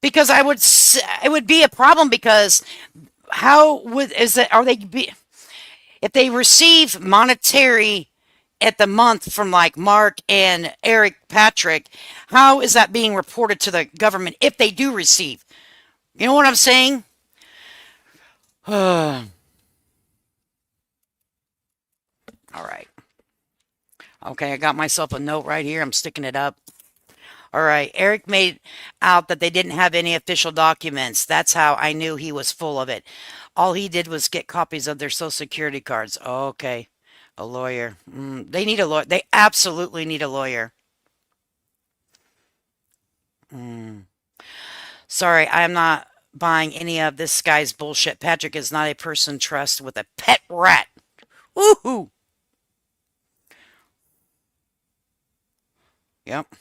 Because it would be a problem because if they receive monetary at the month from like Mark and Eric Patrick, how is that being reported to the government if they do receive? You know what I'm saying? All right. Okay, I got myself a note right here. I'm sticking it up. All right. Eric made out that they didn't have any official documents. That's how I knew he was full of it. All he did was get copies of their Social Security cards. Okay. A lawyer. They need a lawyer. They absolutely need a lawyer. Sorry, I'm not buying any of this guy's bullshit. Patrick is not a person trust with a pet rat. Woohoo! Yep.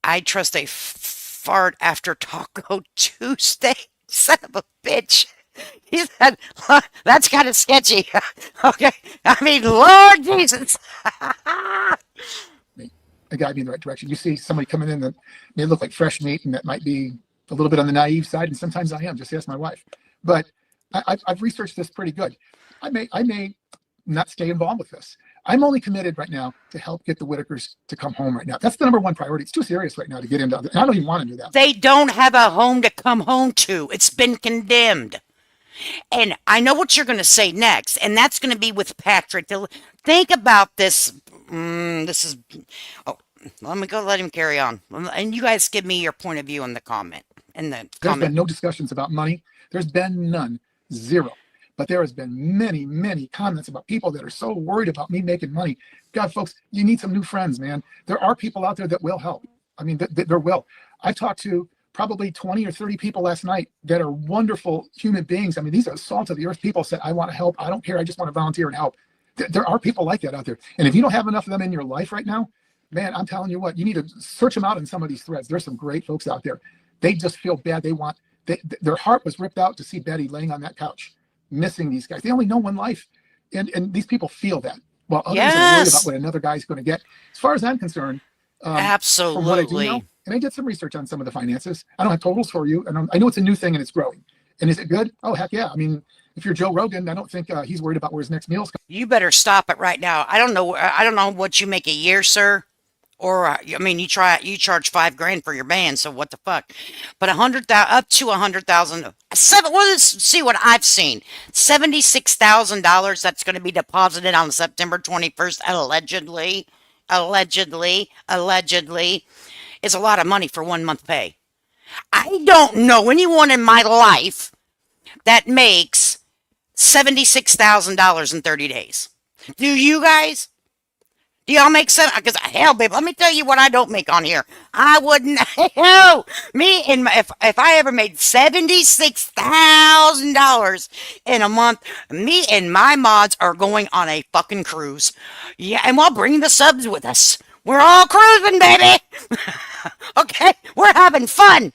I trust a fart after Taco Tuesday. Son of a bitch. He said, that's kind of sketchy. Okay. I mean, Lord Jesus. a guide me in the right direction. You see somebody coming in that may look like fresh meat, and that might be a little bit on the naive side, and sometimes I am. Just ask my wife. But I've researched this pretty good. I may not stay involved with this. I'm only committed right now to help get the Whitakers to come home right now. That's the number one priority. It's too serious right now to get into other. I don't even want to do that. They don't have a home to come home to. It's been condemned. And I know what you're going to say next, and that's going to be with Patrick. Think about this. This is. Oh, let him carry on. And you guys give me your point of view in the comment. There's been no discussions about money. There's been none. Zero. But there has been many, many comments about people that are so worried about me making money. God, folks, you need some new friends, man. There are people out there that will help. I mean, there will. I talked to probably 20 or 30 people last night that are wonderful human beings. I mean, these are salt of the earth people said, I want to help. I don't care. I just want to volunteer and help. There are people like that out there. And if you don't have enough of them in your life right now, man, I'm telling you what, you need to search them out in some of these threads. There's some great folks out there. They just feel bad. Their heart was ripped out to see Betty laying on that couch, missing these guys. They only know one life. And these people feel that. While others are worried about what another guy's going to get. As far as I'm concerned, absolutely. From what I do know, and I did some research on some of the finances. I don't have totals for you, and I know it's a new thing and it's growing. And is it good? Oh, heck yeah. I mean, if you're Joe Rogan, I don't think he's worried about where his next meal's coming. You better stop it right now. I don't know what you make a year, sir. Or I mean, you charge $5,000 for your band, so what the fuck? But 100,000 up to 100,000. Well, let's see what I've seen. $76,000 that's going to be deposited on September 21st, allegedly, is a lot of money for 1 month pay. I don't know anyone in my life that makes $76,000 in 30 days. Do you guys? Do y'all make sense? Because hell, babe, let me tell you what I don't make on here. I wouldn't. Hell, me and if I ever made $76,000 in a month, me and my mods are going on a fucking cruise. Yeah, and we'll bring the subs with us. We're all cruising, baby. Okay, we're having fun.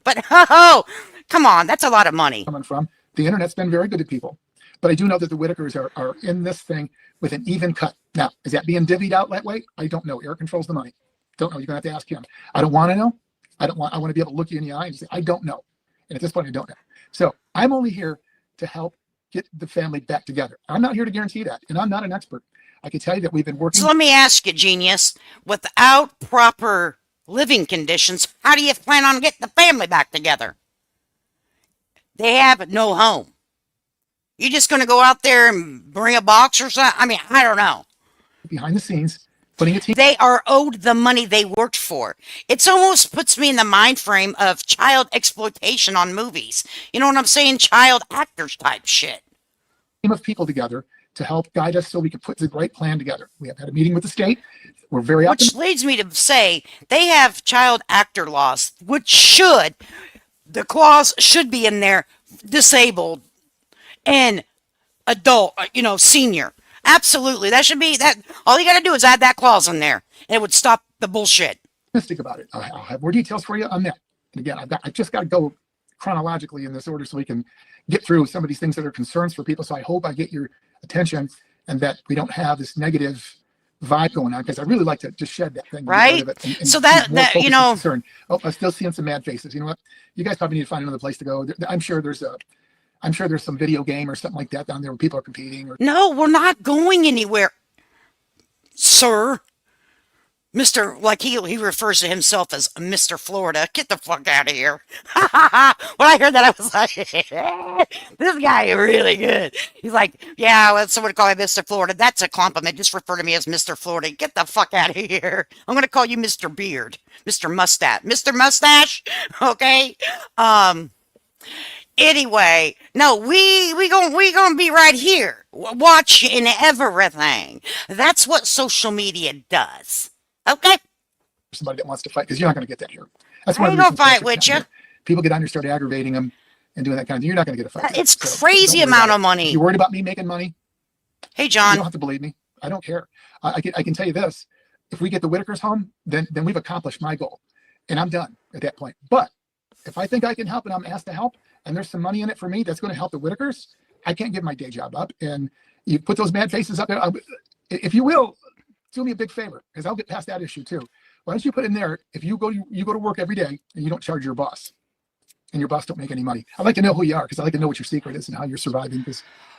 But oh, come on, that's a lot of money. Coming from the internet's been very good to people, but I do know that the Whitakers are in this thing with an even cut. Now, is that being divvied out that way? I don't know. Eric controls the money. Don't know. You're gonna have to ask him. I don't want to know. I want to be able to look you in the eye and say, I don't know. And at this point, I don't know. So I'm only here to help get the family back together. I'm not here to guarantee that, and I'm not an expert. I can tell you that we've been working. So let me ask you, genius, without proper living conditions, how do you plan on getting the family back together? They have no home. You just going to go out there and bring a box or something? I mean, I don't know. Behind the scenes, putting a team. They are owed the money they worked for. It almost puts me in the mind frame of child exploitation on movies. You know what I'm saying? Child actors type shit. Team of people together to help guide us so we can put the right plan together. We have had a meeting with the state. We're very Which leads me to say they have child actor laws, the clause should be in there, disabled and adult, senior. Absolutely. That should be that. All you got to do is add that clause in there and it would stop the bullshit. Optimistic about it. I'll have more details for you on that. And again, I just got to go chronologically in this order so we can get through some of these things that are concerns for people. So I hope I get your attention and that we don't have this negative vibe going on, because I really like to just shed that thing. Right. And so that concern. Oh, I'm still seeing some mad faces. You know what? You guys probably need to find another place to go. I'm sure there's some video game or something like that down there where people are competing. No, we're not going anywhere, sir. Mr. Like he refers to himself as Mr. Florida. Get the fuck out of here. When I heard that, I was like, this guy is really good. He's like, yeah, well, someone call me Mr. Florida. That's a compliment. Just refer to me as Mr. Florida. Get the fuck out of here. I'm going to call you Mr. Beard, Mr. Mustache, Mr. Mustache. Okay. Anyway, no, we gonna be right here watching everything. That's what social media does. Okay. Somebody that wants to fight, because you're not going to get that here. That's I ain't gonna fight with you. People get on here, start aggravating them and doing that kind of thing. You're not going to get a fight. It's crazy amount of money. You're worried about me making money? Hey, John. You don't have to believe me. I don't care. I can tell you this. If we get the Whitakers home, then we've accomplished my goal. And I'm done at that point. But if I think I can help and I'm asked to help and there's some money in it for me that's going to help the Whitakers, I can't give my day job up. And you put those mad faces up there. If you will, do me a big favor, because I'll get past that issue too. Why don't you put in there, if you go to work every day and you don't charge your boss, and your boss don't make any money. I'd like to know who you are, because I'd like to know what your secret is and how you're surviving.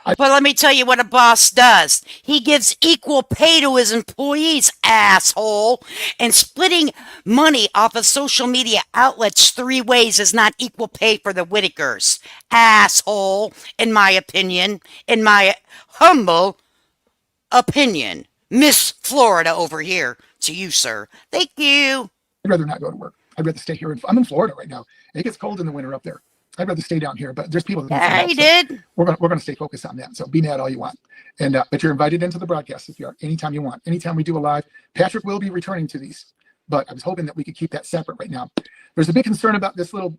But let me tell you what a boss does. He gives equal pay to his employees, asshole. And splitting money off of social media outlets 3 ways is not equal pay for the Whitakers, asshole, in my opinion, in my humble opinion. Miss Florida over here to you, sir. Thank you. I'd rather not go to work. I'd rather stay here. I'm in Florida right now. It gets cold in the winter up there. I'd rather stay down here, but there's people that yeah, he did. We're gonna stay focused on that. So be mad all you want, and but you're invited into the broadcast if you are, anytime you want. Anytime we do a live, Patrick will be returning to these, but I was hoping that we could keep that separate right now. There's a big concern about this little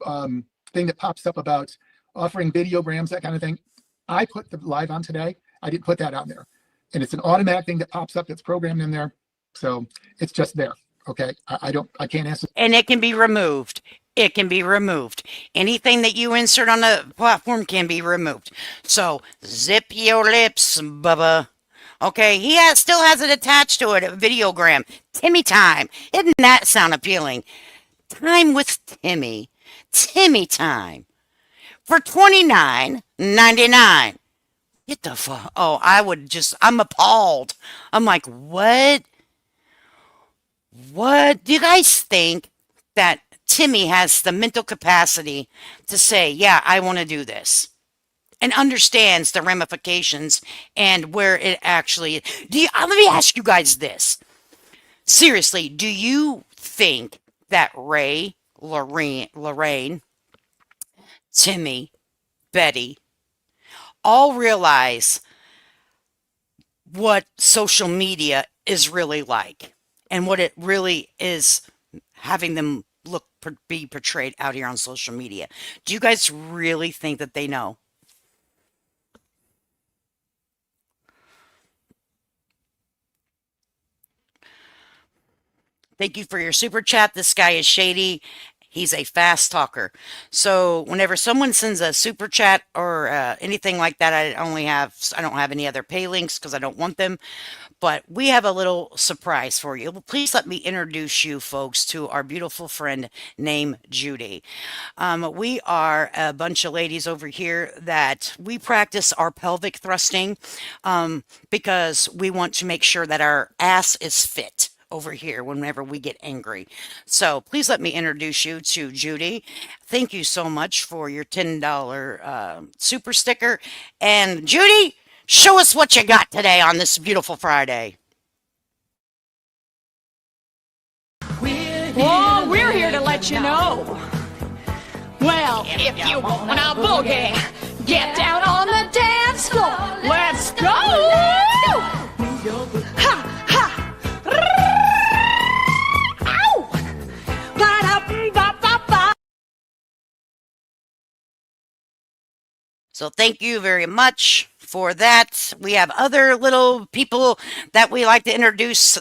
thing that pops up about offering videograms, that kind of thing. I put the live on today. I didn't put that out there, and it's an automatic thing that pops up that's programmed in there, so it's just there. Okay, I can't answer. And it can be removed. It can be removed. Anything that you insert on the platform can be removed. So zip your lips, Bubba. Okay, he still has it attached to it, a videogram. Timmy time. Isn't that sound appealing? Time with Timmy. Timmy time. For $29.99. Get the fuck. Oh, I'm appalled. I'm like, what? What do you guys think that Timmy has the mental capacity to say, yeah, I want to do this? And understands the ramifications and where it actually do you let me ask you guys this. Seriously, do you think that Ray, Lorraine, Timmy, Betty all realize what social media is really like and what it really is having them be portrayed out here on social media? Do you guys really think that they know? Thank you for your super chat. This guy is shady. He's a fast talker. So whenever someone sends a super chat or anything like that, I don't have any other pay links because I don't want them. But we have a little surprise for you. Please let me introduce you folks to our beautiful friend named Judy. We are a bunch of ladies over here that we practice our pelvic thrusting because we want to make sure that our ass is fit over here whenever we get angry. So please let me introduce you to Judy. Thank you so much for your $10 super sticker. And Judy, show us what you got today on this beautiful Friday. Oh, we're here to let you know. Well, if you want a boogie, get down on the dance floor. Let's go! Ha, ha. Ow! Ba-da-ba-ba-ba. So thank you very much for that. We have other little people that we like to introduce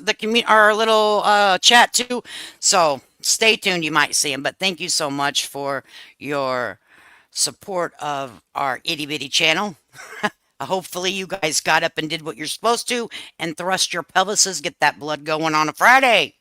our little chat to. So stay tuned. You might see them. But thank you so much for your support of our itty bitty channel. Hopefully you guys got up and did what you're supposed to and thrust your pelvises, get that blood going on a Friday.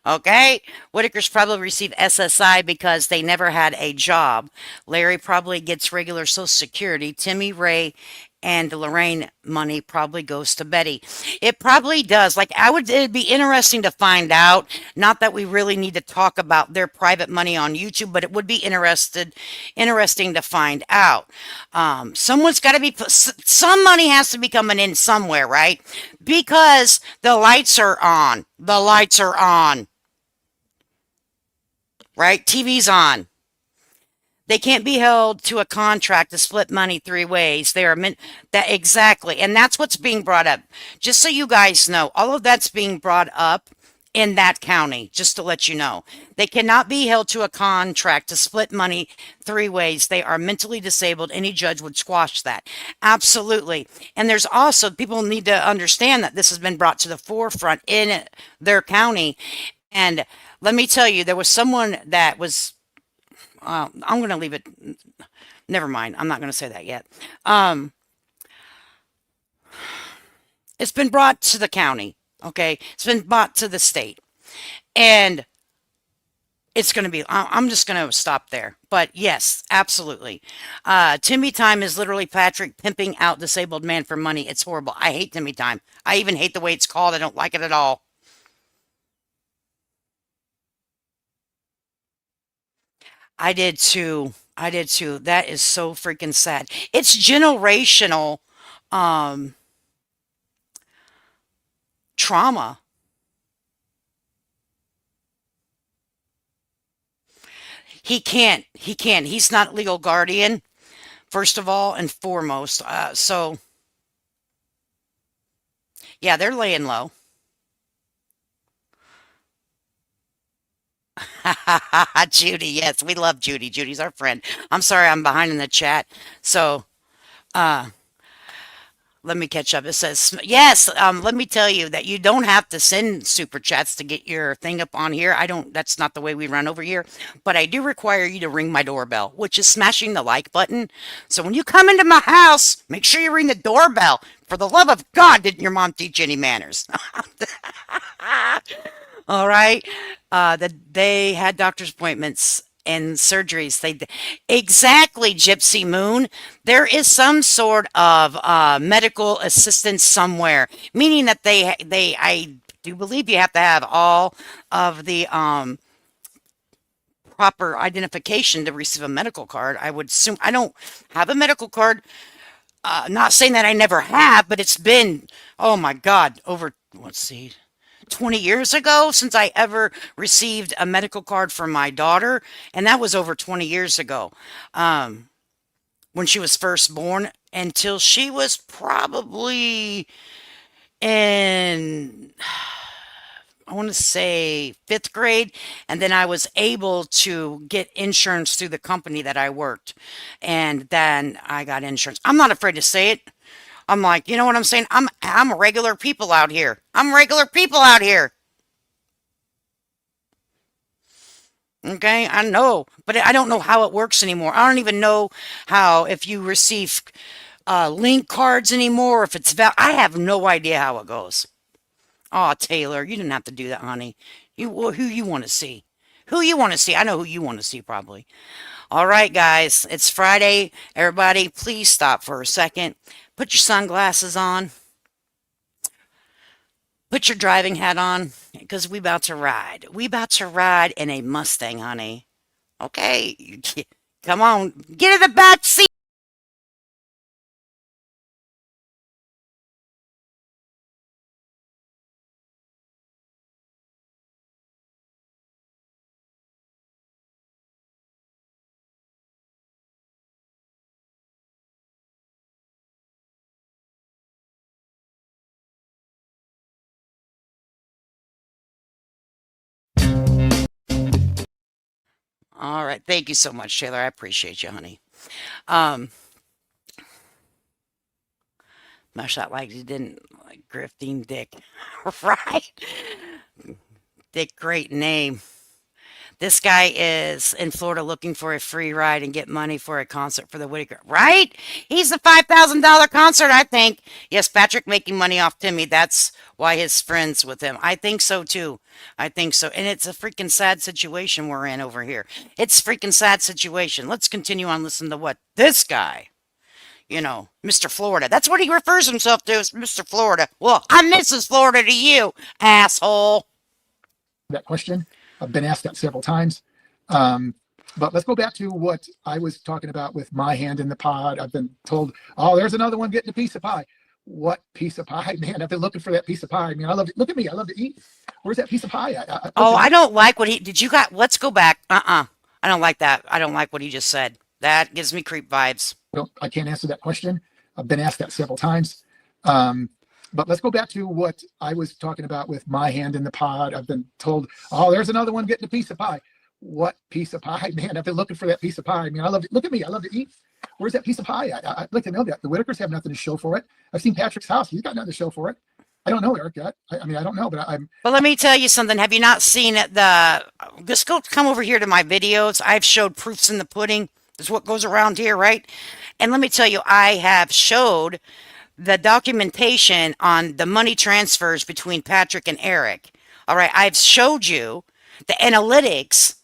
Okay? Whittaker's probably received SSI because they never had a job. Larry probably gets regular Social Security. Timmy, Ray, and Lorraine money probably goes to Betty. It probably does. It'd be interesting to find out. Not that we really need to talk about their private money on YouTube, but it would be interesting to find out. Someone's got to be, some money has to be coming in somewhere, right? Because the lights are on. The lights are on. Right? TV's on. They can't be held to a contract to split money three ways. They are meant that exactly. And that's what's being brought up. Just so you guys know, all of that's being brought up in that county, just to let you know. They cannot be held to a contract to split money three ways. They are mentally disabled. Any judge would squash that. Absolutely. And there's also, people need to understand that this has been brought to the forefront in their county. And let me tell you, there was someone that was I'm going to leave it. Never mind. I'm not going to say that yet. It's been brought to the county. Okay. It's been brought to the state. And it's going to be, I'm just going to stop there. But yes, absolutely. Timmy Time is literally Patrick pimping out disabled man for money. It's horrible. I hate Timmy Time. I even hate the way it's called. I don't like it at all. I did too. I did too. That is so freaking sad. It's generational um trauma. He can't. He's not legal guardian, first of all and foremost. So yeah, they're laying low. Judy, yes, we love Judy. Judy's our friend. I'm sorry I'm behind in the chat. So uh let me catch up. It says, yes, let me tell you that you don't have to send super chats to get your thing up on here. That's not the way we run over here. But I do require you to ring my doorbell, which is smashing the like button. So when you come into my house, make sure you ring the doorbell. For the love of God, didn't your mom teach you any manners? All right. That they had doctor's appointments and surgeries. Exactly, Gypsy Moon. There is some sort of medical assistance somewhere, meaning that I do believe you have to have all of the proper identification to receive a medical card. I would assume I don't have a medical card. Not saying that I never have, but it's been, oh my God, over, let's see, 20 years ago since I ever received a medical card for my daughter. And that was over 20 years ago, when she was first born, until she was probably in, I want to say 5th grade. And then I was able to get insurance through the company that I worked. And then I got insurance. I'm not afraid to say it. I'm like, you know what I'm saying? I'm regular people out here. I'm regular people out here. Okay, I know, but I don't know how it works anymore. I don't even know how, if you receive link cards anymore, if it's I have no idea how it goes. Oh, Taylor, you didn't have to do that, honey. Who you want to see? Who you want to see? I know who you want to see, probably. All right, guys, it's Friday. Everybody, please stop for a second. Put your sunglasses on. Put your driving hat on, because we about to ride. We about to ride in a Mustang, honey. Okay, come on, get in the back seat. All right, thank you so much, Taylor. I appreciate you, honey. Much that like you didn't like grifting Dick, right? Dick, great name. This guy is in Florida looking for a free ride and get money for a concert for the Whittaker, right? He's a $5,000 concert, I think. Yes, Patrick making money off Timmy. That's why his friends with him. I think so too. I think so. And it's a freaking sad situation we're in over here. It's a freaking sad situation. Let's continue on listening to what this guy, Mr. Florida. That's what he refers himself to as Mr. Florida. Well, I'm Mrs. Florida to you, asshole. That question. I've been asked that several times. But let's go back to what I was talking about with my hand in the pot. I've been told, oh, there's another one getting a piece of pie. What piece of pie, man? I've been looking for that piece of pie. I mean, I love it. Look at me. I love to eat. Where's that piece of pie? I don't like what let's go back. I don't like that. I don't like what he just said. That gives me creep vibes. Well, I can't answer that question. I've been asked that several times. But let's go back to what I was talking about with my hand in the pot. I've been told, oh, there's another one getting a piece of pie. What piece of pie, man? I've been looking for that piece of pie. I mean, I love it. Look at me. I love to eat. Where's that piece of pie? I'd like to know that. The Whitakers have nothing to show for it. I've seen Patrick's house. He's got nothing to show for it. I don't know, Eric. I mean, I don't know, but I'm. But let me tell you something. Have you not seen just come over here to my videos. I've showed proofs in the pudding. Is what goes around here, right? And let me tell you, I have showed the documentation on the money transfers between Patrick and Eric. All right, I've showed you the analytics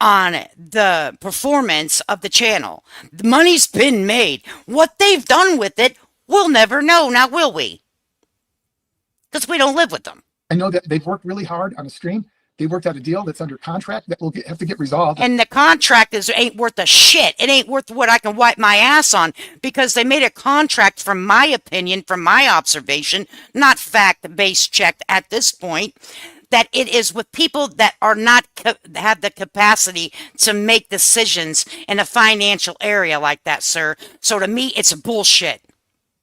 on the performance of the channel. The money's been made. What they've done with it, we'll never know, now will we? Because we don't live with them. I know that they've worked really hard on a stream. They worked out a deal that's under contract that will have to get resolved. And the contract ain't worth a shit. It ain't worth what I can wipe my ass on, because they made a contract, from my opinion, from my observation, not fact-based checked at this point, that it is with people that are not have the capacity to make decisions in a financial area like that, sir. So to me, it's bullshit.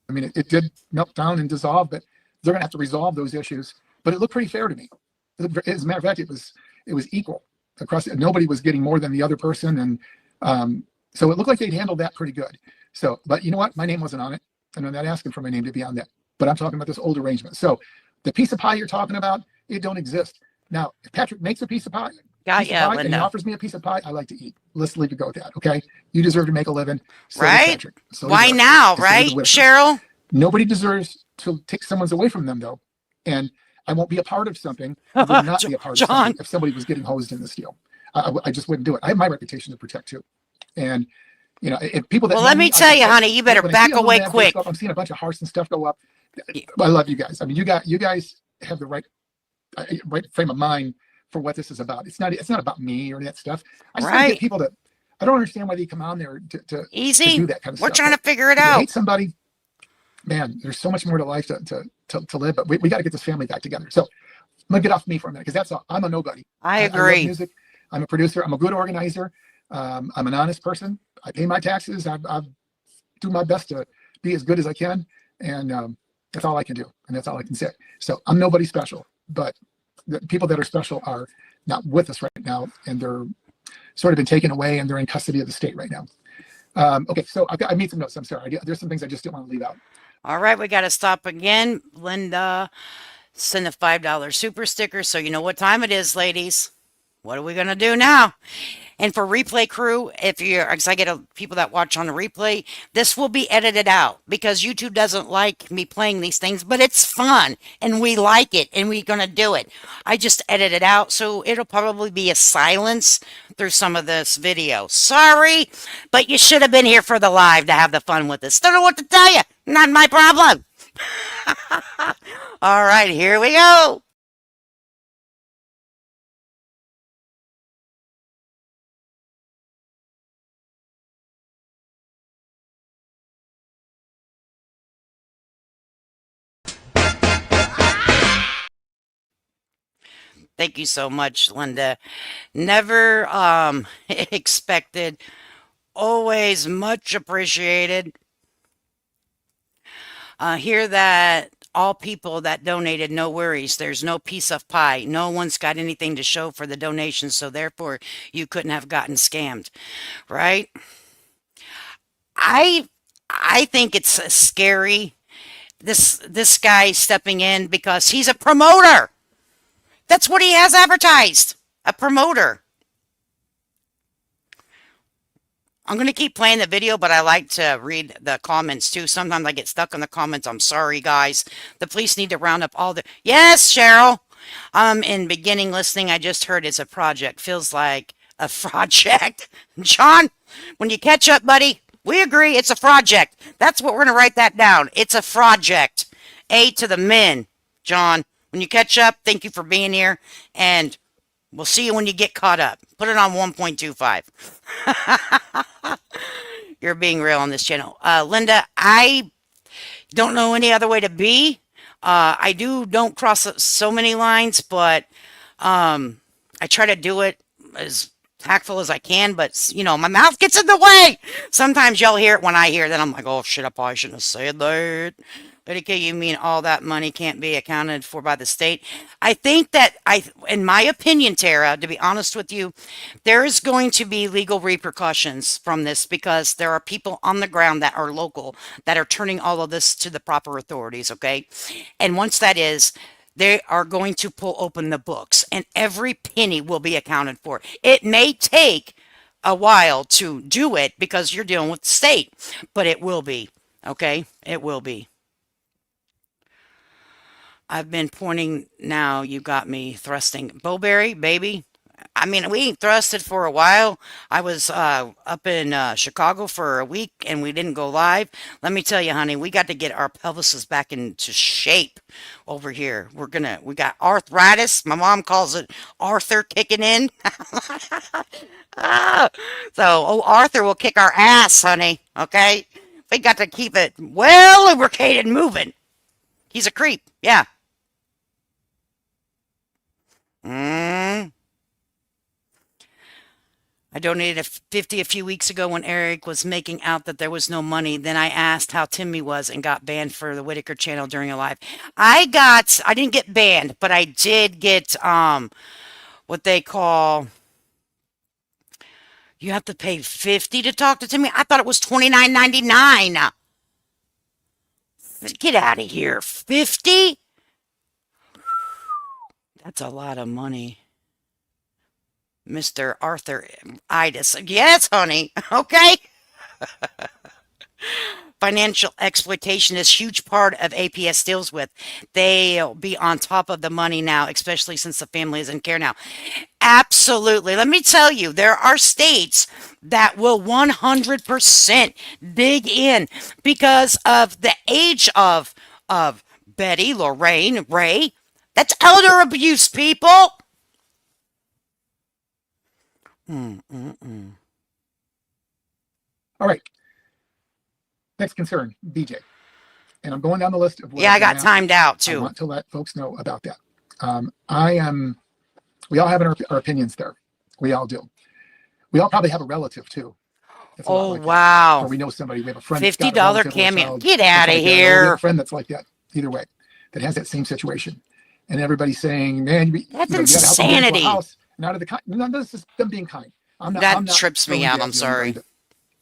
I mean, it did melt down and dissolve, but they're going to have to resolve those issues. But it looked pretty fair to me. As a matter of fact, it was equal across. Nobody was getting more than the other person, and so it looked like they'd handled that pretty good. So, but you know what? My name wasn't on it, and I'm not asking for my name to be on that. But I'm talking about this old arrangement. So, the piece of pie you're talking about, it don't exist. Now, if Patrick makes a piece of pie, and he offers me a piece of pie, I like to eat. Let's leave it go with that. Okay, you deserve to make a living, so right? Patrick. So why now, right, Cheryl? Nobody deserves to take someone's away from them, though, and I won't be a part of something. I would not be a part of something if somebody was getting hosed in this deal. I just wouldn't do it. I have my reputation to protect too, and if people that. Well, let me tell you, honey, you better back away quick. I'm seeing a bunch of hearts and stuff go up. I love you guys. I mean, you guys have the right right frame of mind for what this is about. It's not about me or that stuff. I just want to Right. get people to. I don't understand why they come on there to do Easy. that kind of We're stuff. trying to But figure it if you out. hate somebody, man, there's so much more to life to live. But we got to get this family back together. So I'm gonna get off me for a minute because that's all. I'm a nobody. I I love agree. music. I'm a producer. I'm a good organizer. I'm an honest person. I pay my taxes. I do my best to be as good as I can, and that's all I can do, and that's all I can say. So I'm nobody special, but the people that are special are not with us right now, and they're sort of been taken away, and they're in custody of the state right now. Okay, so I made some notes. I'm sorry. There's some things I just didn't want to leave out. All right, we got to stop again. Linda, send a $5 super sticker so you know what time it is, ladies. What are we going to do now? And for replay crew, if you're, because I get people that watch on the replay, this will be edited out because YouTube doesn't like me playing these things, but it's fun and we like it and we're going to do it. I just edit it out, so it'll probably be a silence through some of this video. Sorry, but you should have been here for the live to have the fun with us. Don't know what to tell you. Not my problem. All right, here we go. Thank you so much, Linda. Never expected, always much appreciated. Hear that all people that donated, no worries. There's no piece of pie. No one's got anything to show for the donation, so therefore you couldn't have gotten scammed, right? I I think it's scary. This guy stepping in because he's a promoter. That's what he has advertised. A promoter. I'm going to keep playing the video, but I like to read the comments too. Sometimes I get stuck in the comments. I'm sorry, guys. The police need to round up all the... Yes, Cheryl. In beginning listening, I just heard it's a project. Feels like a project. John, when you catch up, buddy, we agree it's a project. That's what we're going to write that down. It's a project. A to the men. John, when you catch up, thank you for being here. And we'll see you when you get caught up. Put it on 1.25. You're being real on this channel. Linda, I don't know any other way to be. I don't cross so many lines, but I try to do it as tactful as I can, but my mouth gets in the way. Sometimes y'all hear it when I hear it, then I'm like, oh shit, I probably shouldn't have said that. Whittaker, you mean all that money can't be accounted for by the state? I think that in my opinion, Tara, to be honest with you, there is going to be legal repercussions from this because there are people on the ground that are local that are turning all of this to the proper authorities, okay? And once that is, they are going to pull open the books and every penny will be accounted for. It may take a while to do it because you're dealing with the state, but it will be, okay? It will be. I've been pointing now. You got me thrusting. Bowberry, baby. I mean, we ain't thrusted for a while. I was up in Chicago for a week and we didn't go live. Let me tell you, honey, we got to get our pelvises back into shape over here. We got arthritis. My mom calls it Arthur kicking in. So, Arthur will kick our ass, honey. Okay? We got to keep it well lubricated moving. He's a creep. Yeah. I donated 50 a few weeks ago when Eric was making out that there was no money. Then I asked how Timmy was and got banned for the Whittaker channel during a live. I didn't get banned, but I did get what they call, you have to pay 50 to talk to Timmy. I thought it was $29.99. Get out of here. 50? That's a lot of money. Mr. Arthur Itis. Yes, honey. Okay. Financial exploitation is a huge part of APS deals with. They'll be on top of the money now, especially since the family is in care now. Absolutely. Let me tell you, there are states that will 100% dig in because of the age of Betty, Lorraine, Ray, That's elder abuse, people. Mm-mm-mm. All right. Next concern, BJ. And I'm going down the list of what Yeah, I've I been got asked. timed out I too. want to let folks know about that. We all have our opinions there. We all do. We all probably have a relative too. That's a lot Oh, like that. wow. Or we know somebody, we have a friend that's got a $50 relative or a cameo. child Get that's out of like that, or we have here. a friend that's like that. Either way, that has that same situation. And everybody's saying, man, That's you gotta help them get into a insanity. house and out of the no, this is them being kind. I'm That not trips me throwing out. jabs I'm at sorry. anybody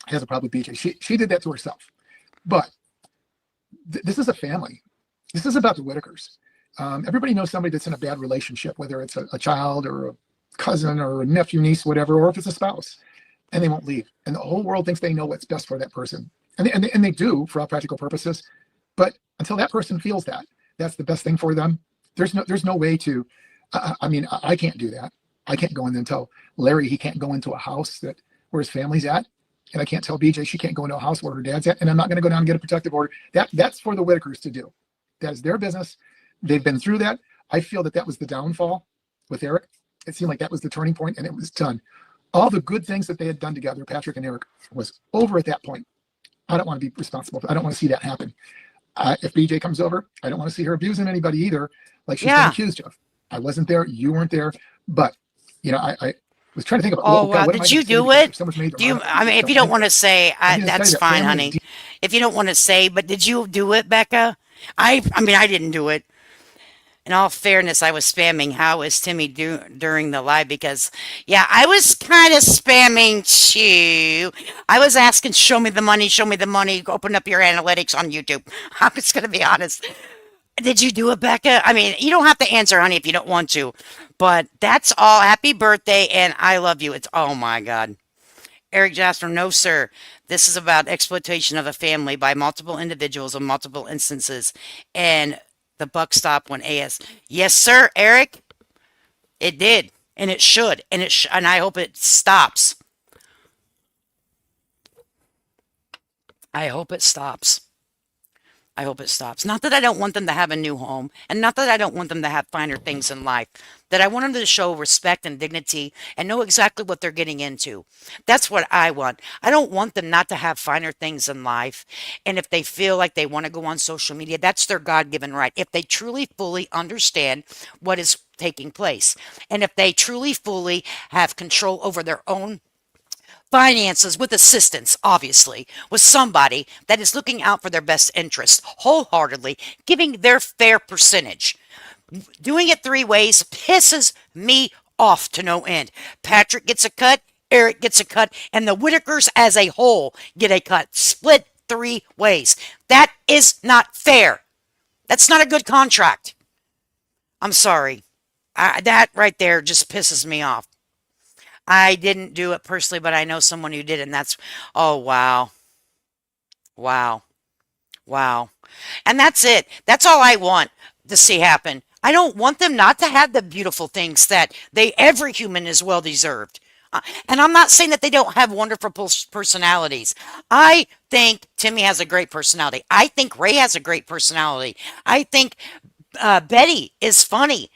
that has a problem with BJ. She did that to herself. But this is a family. This is about the Whitakers. Everybody knows somebody that's in a bad relationship, whether it's a child or a cousin or a nephew, niece, whatever, or if it's a spouse, and they won't leave. And the whole world thinks they know what's best for that person. And they do for all practical purposes. But until that person feels that that's the best thing for them, there's no way to, I can't do that. I can't go in and tell Larry he can't go into a house where his family's at. And I can't tell BJ she can't go into a house where her dad's at. And I'm not going to go down and get a protective order. That's for the Whitakers to do. That is their business. They've been through that. I feel that was the downfall with Eric. It seemed like that was the turning point, and it was done. All the good things that they had done together, Patrick and Eric, was over at that point. I don't want to be responsible. I don't want to see that happen. If BJ comes over, I don't want to see her abusing anybody either, like she's been accused of. I wasn't there. You weren't there. But, I was trying to think about. Oh, wow. Did you do it? If you don't want to say, that's fine, honey. If you don't want to say, but did you do it, Becca? I didn't do it. In all fairness, I was spamming. How is Timmy during the live? Because, yeah, I was kind of spamming too. I was asking, show me the money, open up your analytics on YouTube. I'm just going to be honest. Did you do it, Becca? You don't have to answer, honey, if you don't want to. But that's all. Happy birthday, and I love you. Oh, my God. Eric Jasper, no, sir. This is about exploitation of a family by multiple individuals in multiple instances. And the buck stopped when AS. Yes, sir, Eric. It did, and it should, and and I hope it stops. I hope it stops. I hope it stops. Not that I don't want them to have a new home, and not that I don't want them to have finer things in life. That I want them to show respect and dignity and know exactly what they're getting into. That's what I want. I don't want them not to have finer things in life. And if they feel like they want to go on social media, that's their God-given right. If they truly, fully understand what is taking place, and if they truly, fully have control over their own finances with assistance, obviously, with somebody that is looking out for their best interest wholeheartedly, giving their fair percentage. Doing it three ways pisses me off to no end. Patrick gets a cut, Eric gets a cut, and the Whitakers as a whole get a cut. Split three ways. That is not fair. That's not a good contract. I'm sorry. That right there just pisses me off. I didn't do it personally, but I know someone who did, and that's, oh, wow. Wow. Wow. And that's it. That's all I want to see happen. I don't want them not to have the beautiful things that every human is well deserved. And I'm not saying that they don't have wonderful personalities. I think Timmy has a great personality. I think Ray has a great personality. I think Betty is funny.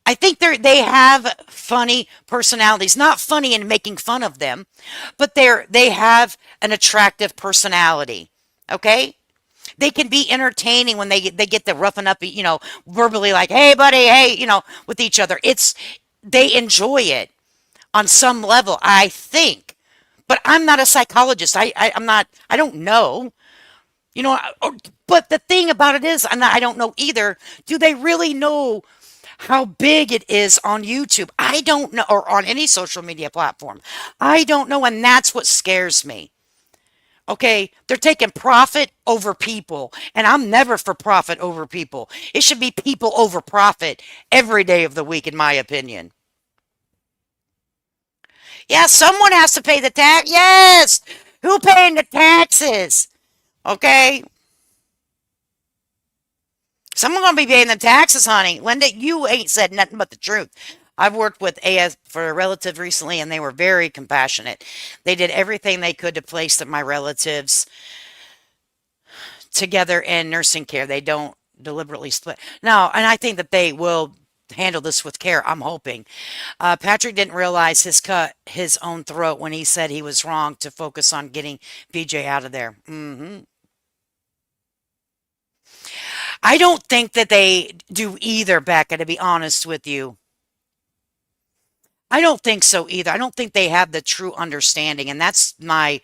I think they have funny personalities. Not funny in making fun of them, but they have an attractive personality. Okay? They can be entertaining when they get the roughing up, verbally like, hey buddy, hey, with each other. They enjoy it on some level, I think. But I'm not a psychologist. I'm not, I don't know. But the thing about it is, and I don't know either, do they really know how big it is on YouTube? I don't know, or on any social media platform. I don't know, and that's what scares me. Okay, they're taking profit over people, and I'm never for profit over people. It should be people over profit every day of the week, in my opinion. Yeah, someone has to pay the tax. Yes, who paying the taxes? Okay. Someone gonna be paying the taxes, honey. Linda, you ain't said nothing but the truth. I've worked with AS for a relative recently, and they were very compassionate. They did everything they could to place my relatives together in nursing care. They don't deliberately split. No, and I think that they will handle this with care. I'm hoping. Patrick didn't realize his cut his own throat when he said he was wrong to focus on getting BJ out of there. I don't think that they do either, Becca, to be honest with you. I don't think so either. I don't think they have the true understanding, and that's my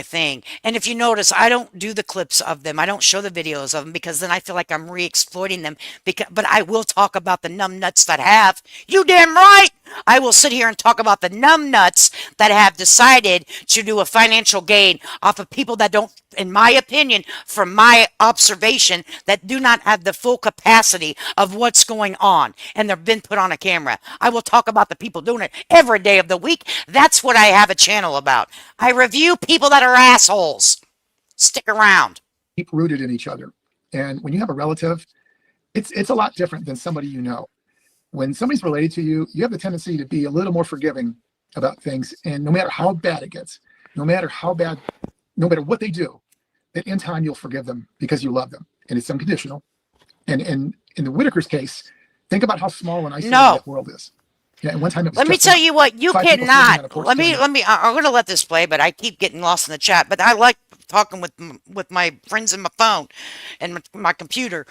thing. And if you notice, I don't do the clips of them. I don't show the videos of them because then I feel like I'm re-exploiting them. But I will talk about the numb nuts that have. You damn right. I will sit here and talk about the numb nuts that have decided to do a financial gain off of people that don't, in my opinion, from my observation, that do not have the full capacity of what's going on and they've been put on a camera. I will talk about the people doing it every day of the week. That's what I have a channel about. I review people that are assholes. Stick around. Deep rooted in each other. And when you have a relative, it's a lot different than somebody you know. When somebody's related to you, you have the tendency to be a little more forgiving about things. And no matter how bad it gets, no matter what they do, that in time you'll forgive them because you love them. And it's unconditional. And in the Whittaker's case, think about how small and isolated that world is. Yeah, and one time it was Let me tell you what, you five people sitting on a cannot. porch I'm going to let this play, but I keep getting lost in the chat. But I like talking with my friends in my phone and my computer.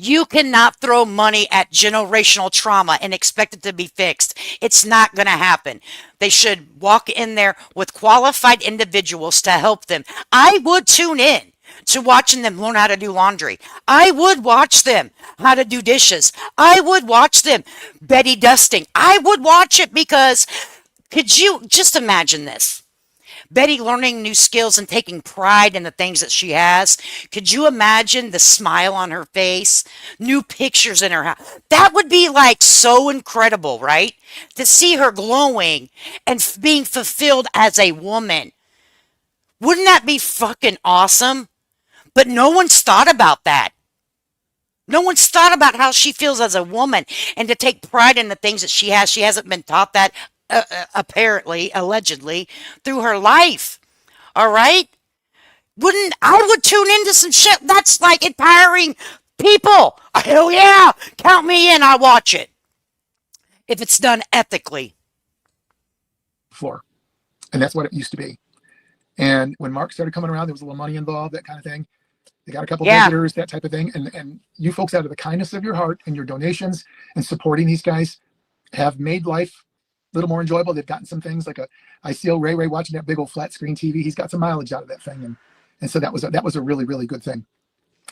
You cannot throw money at generational trauma and expect it to be fixed. It's not going to happen. They should walk in there with qualified individuals to help them. I would tune in to watching them learn how to do laundry. I would watch them how to do dishes. I would watch them Betty dusting. I would watch it because could you just imagine this? Betty learning new skills and taking pride in the things that she has. Could you imagine the smile on her face? New pictures in her house. That would be like so incredible, right? To see her glowing and being fulfilled as a woman. Wouldn't that be fucking awesome? But no one's thought about that. No one's thought about how she feels as a woman and to take pride in the things that she has. She hasn't been taught that, apparently, allegedly, through her life. All right? I would tune into some shit that's like empowering people. Hell yeah. Count me in. I'll watch it. If it's done ethically. Before. And that's what it used to be. And when Mark started coming around, there was a little money involved, that kind of thing. They got a couple visitors, that type of thing. And you folks, out of the kindness of your heart and your donations and supporting these guys, have made life a little more enjoyable. They've gotten some things like I see old Ray watching that big old flat screen TV. He's got some mileage out of that thing. And so that was a really, really good thing.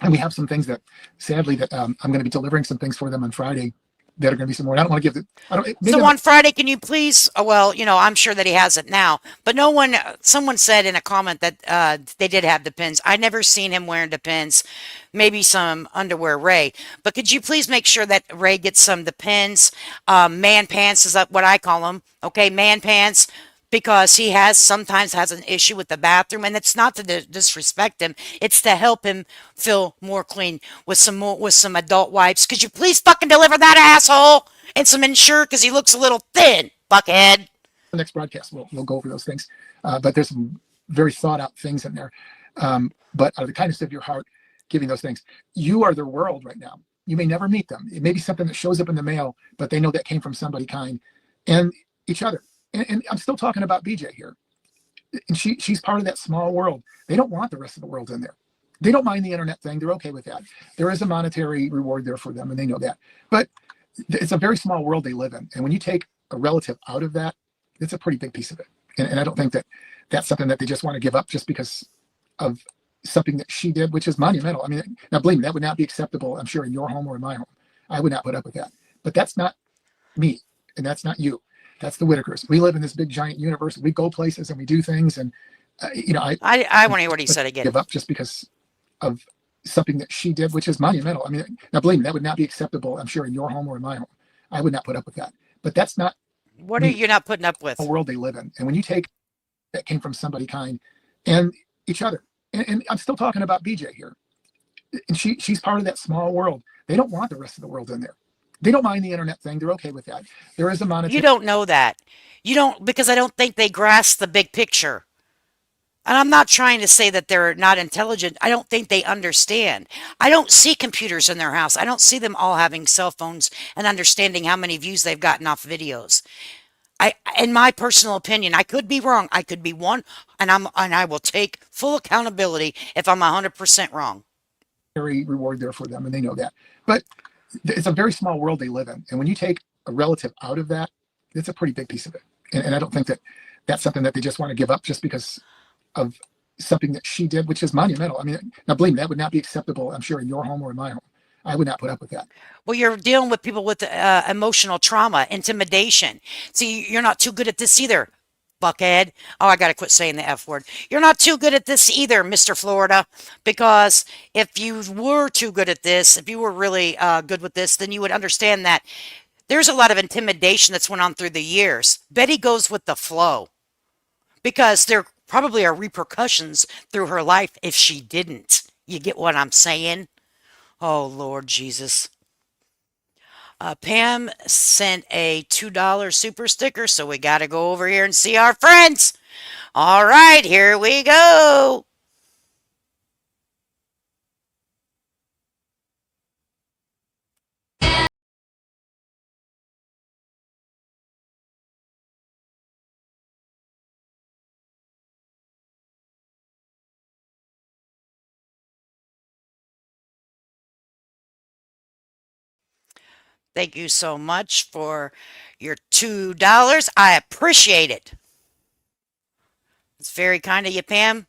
And we have some things that, sadly, that I'm going to be delivering some things for them on Friday that are going to be some more. I don't want to give it. So on Friday, can you please? Well, I'm sure that he has it now, but someone said in a comment that they did have Depends. I never seen him wearing Depends. Maybe some underwear, Ray. But could you please make sure that Ray gets some Depends? Man pants is what I call them. Okay, man pants. Because he sometimes has an issue with the bathroom, and it's not to disrespect him. It's to help him feel more clean with some adult wipes. Could you please fucking deliver that asshole and some Ensure because he looks a little thin, fuckhead. The next broadcast we'll go over those things, but there's some very thought out things in there. But out of the kindness of your heart, giving those things, you are their world right now. You may never meet them. It may be something that shows up in the mail, but they know that came from somebody kind, and each other. And I'm still talking about BJ here. And she's part of that small world. They don't want the rest of the world in there. They don't mind the internet thing. They're okay with that. There is a monetary reward there for them, and they know that. But it's a very small world they live in. And when you take a relative out of that, it's a pretty big piece of it. And I don't think that that's something that they just want to give up just because of something that she did, which is monumental. I mean, now believe me, that would not be acceptable, I'm sure, in your home or in my home. I would not put up with that. But that's not me, and that's not you. That's the Whitakers. We live in this big giant universe. We go places and we do things. And, I want to hear what he said again. Give up just because of something that she did, which is monumental. I mean, now believe me, that would not be acceptable, I'm sure, in your home or in my home. I would not put up with that. But that's not what are you not putting up with? The world they live in. And when you take that came from somebody kind and each other, and I'm still talking about BJ here. And she's part of that small world. They don't want the rest of the world in there. They don't mind the internet thing. They're okay with that. There is a monetary. You don't know that. You don't, because I don't think they grasp the big picture. And I'm not trying to say that they're not intelligent. I don't think they understand. I don't see computers in their house. I don't see them all having cell phones and understanding how many views they've gotten off videos. In my personal opinion, I could be wrong. I could be one, and I will take full accountability if I'm 100% wrong. Very reward there for them, and they know that. But it's a very small world they live in, and when you take a relative out of that, it's a pretty big piece of it. And I don't think that that's something that they just want to give up just because of something that she did, which is monumental. I mean, now believe me, that would not be acceptable, I'm sure, in your home or in my home. I would not put up with that. Well, you're dealing with people with emotional trauma, intimidation. See, you're not too good at this either, Buckhead. Oh, I got to quit saying the F word. You're not too good at this either, Mr. Florida, because if you were too good at this, if you were really good with this, then you would understand that there's a lot of intimidation that's went on through the years. Betty goes with the flow because there probably are repercussions through her life if she didn't. You get what I'm saying? Oh, Lord Jesus. Pam sent a $2 super sticker, so we got to go over here and see our friends. All right, here we go. Thank you so much for your $2. I appreciate it. It's very kind of you, Pam.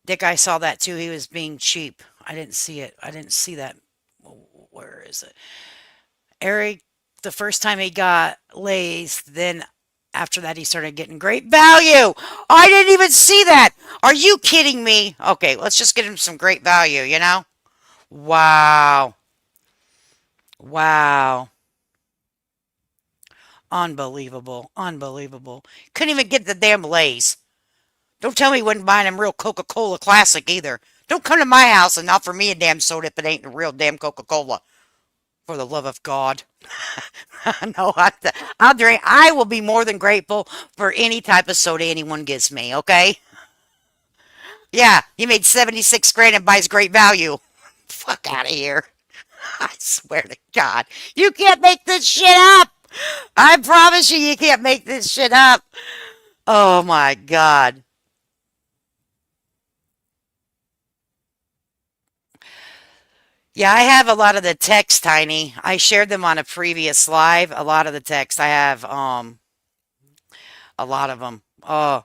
Dick, I saw that too. He was being cheap. I didn't see it. I didn't see that. Where is it? Eric, the first time he got Lay's, then after that he started getting great value. I didn't even see that. Are you kidding me? Okay, let's just get him some great value, you know? Wow. Wow. Unbelievable. Unbelievable. Couldn't even get the damn Lay's. Don't tell me he wasn't buying them real Coca-Cola Classic either. Don't come to my house and offer me a damn soda if it ain't a real damn Coca-Cola. For the love of God. No, I'll drink. I will be more than grateful for any type of soda anyone gives me, okay? Yeah, he made 76 grand and buys great value. Fuck out of here. I swear to God. You can't make this shit up. I promise you, you can't make this shit up. Oh my God. Yeah, I have a lot of the text, Tiny. I shared them on a previous live. A lot of the text. I have a lot of them. Oh,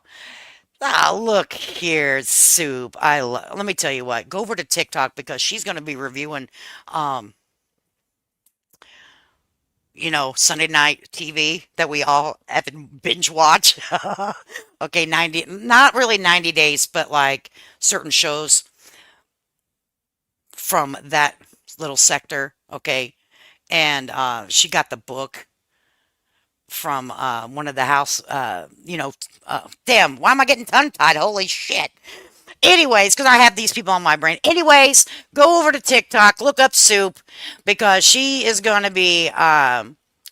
look here, Soup. Let me tell you what. Go over to TikTok because she's going to be reviewing um Sunday night TV that we all effing binge watch. Okay, 90, not really 90 days, but like certain shows from that little sector. Okay. And she got the book from one of the house, damn, why am I getting tongue tied? Holy shit. Anyways, because I have these people on my brain. Anyways, go over to TikTok, look up Soup, because she is going to be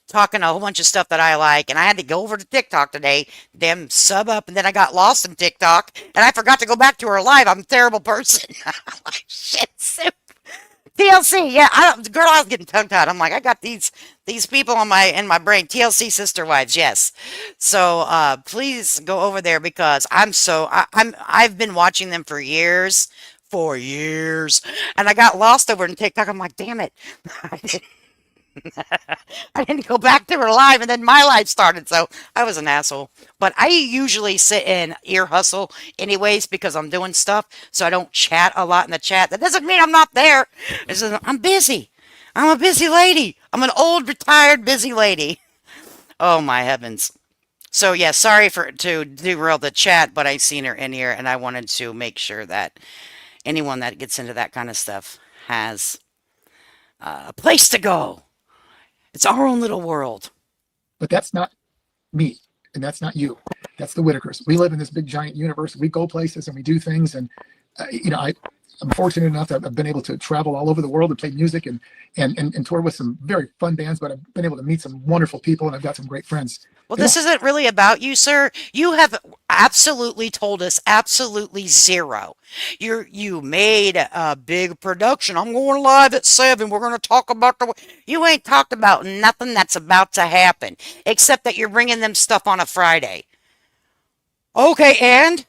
talking a whole bunch of stuff that I like. And I had to go over to TikTok today, damn sub up, and then I got lost in TikTok, and I forgot to go back to her live. I'm a terrible person. I'm like, shit, Soup. TLC, yeah, girl, I was getting tongue tied. I'm like, I got these people in my brain. TLC sister wives, yes. So please go over there because I've been watching them for years, and I got lost over in TikTok. I'm like, damn it, I didn't go back to her live, and then my live started. So I was an asshole. But I usually sit in ear hustle anyways because I'm doing stuff, so I don't chat a lot in the chat. That doesn't mean I'm not there. It's just, I'm busy. I'm a busy lady. I'm an old retired busy lady. Oh my heavens. So yeah, sorry to derail the chat, but I seen her in here, and I wanted to make sure that anyone that gets into that kind of stuff has a place to go. It's our own little world. But that's not me, and that's not you. That's the Whitakers. We live in this big giant universe. We go places and we do things, and I'm fortunate enough that I've been able to travel all over the world and play music and tour with some very fun bands, but I've been able to meet some wonderful people and I've got some great friends. Well, this isn't really about you, sir. You have absolutely told us absolutely zero. You made a big production. I'm going live at 7. We're going to talk about the. You ain't talked about nothing that's about to happen, except that you're bringing them stuff on a Friday. Okay, and?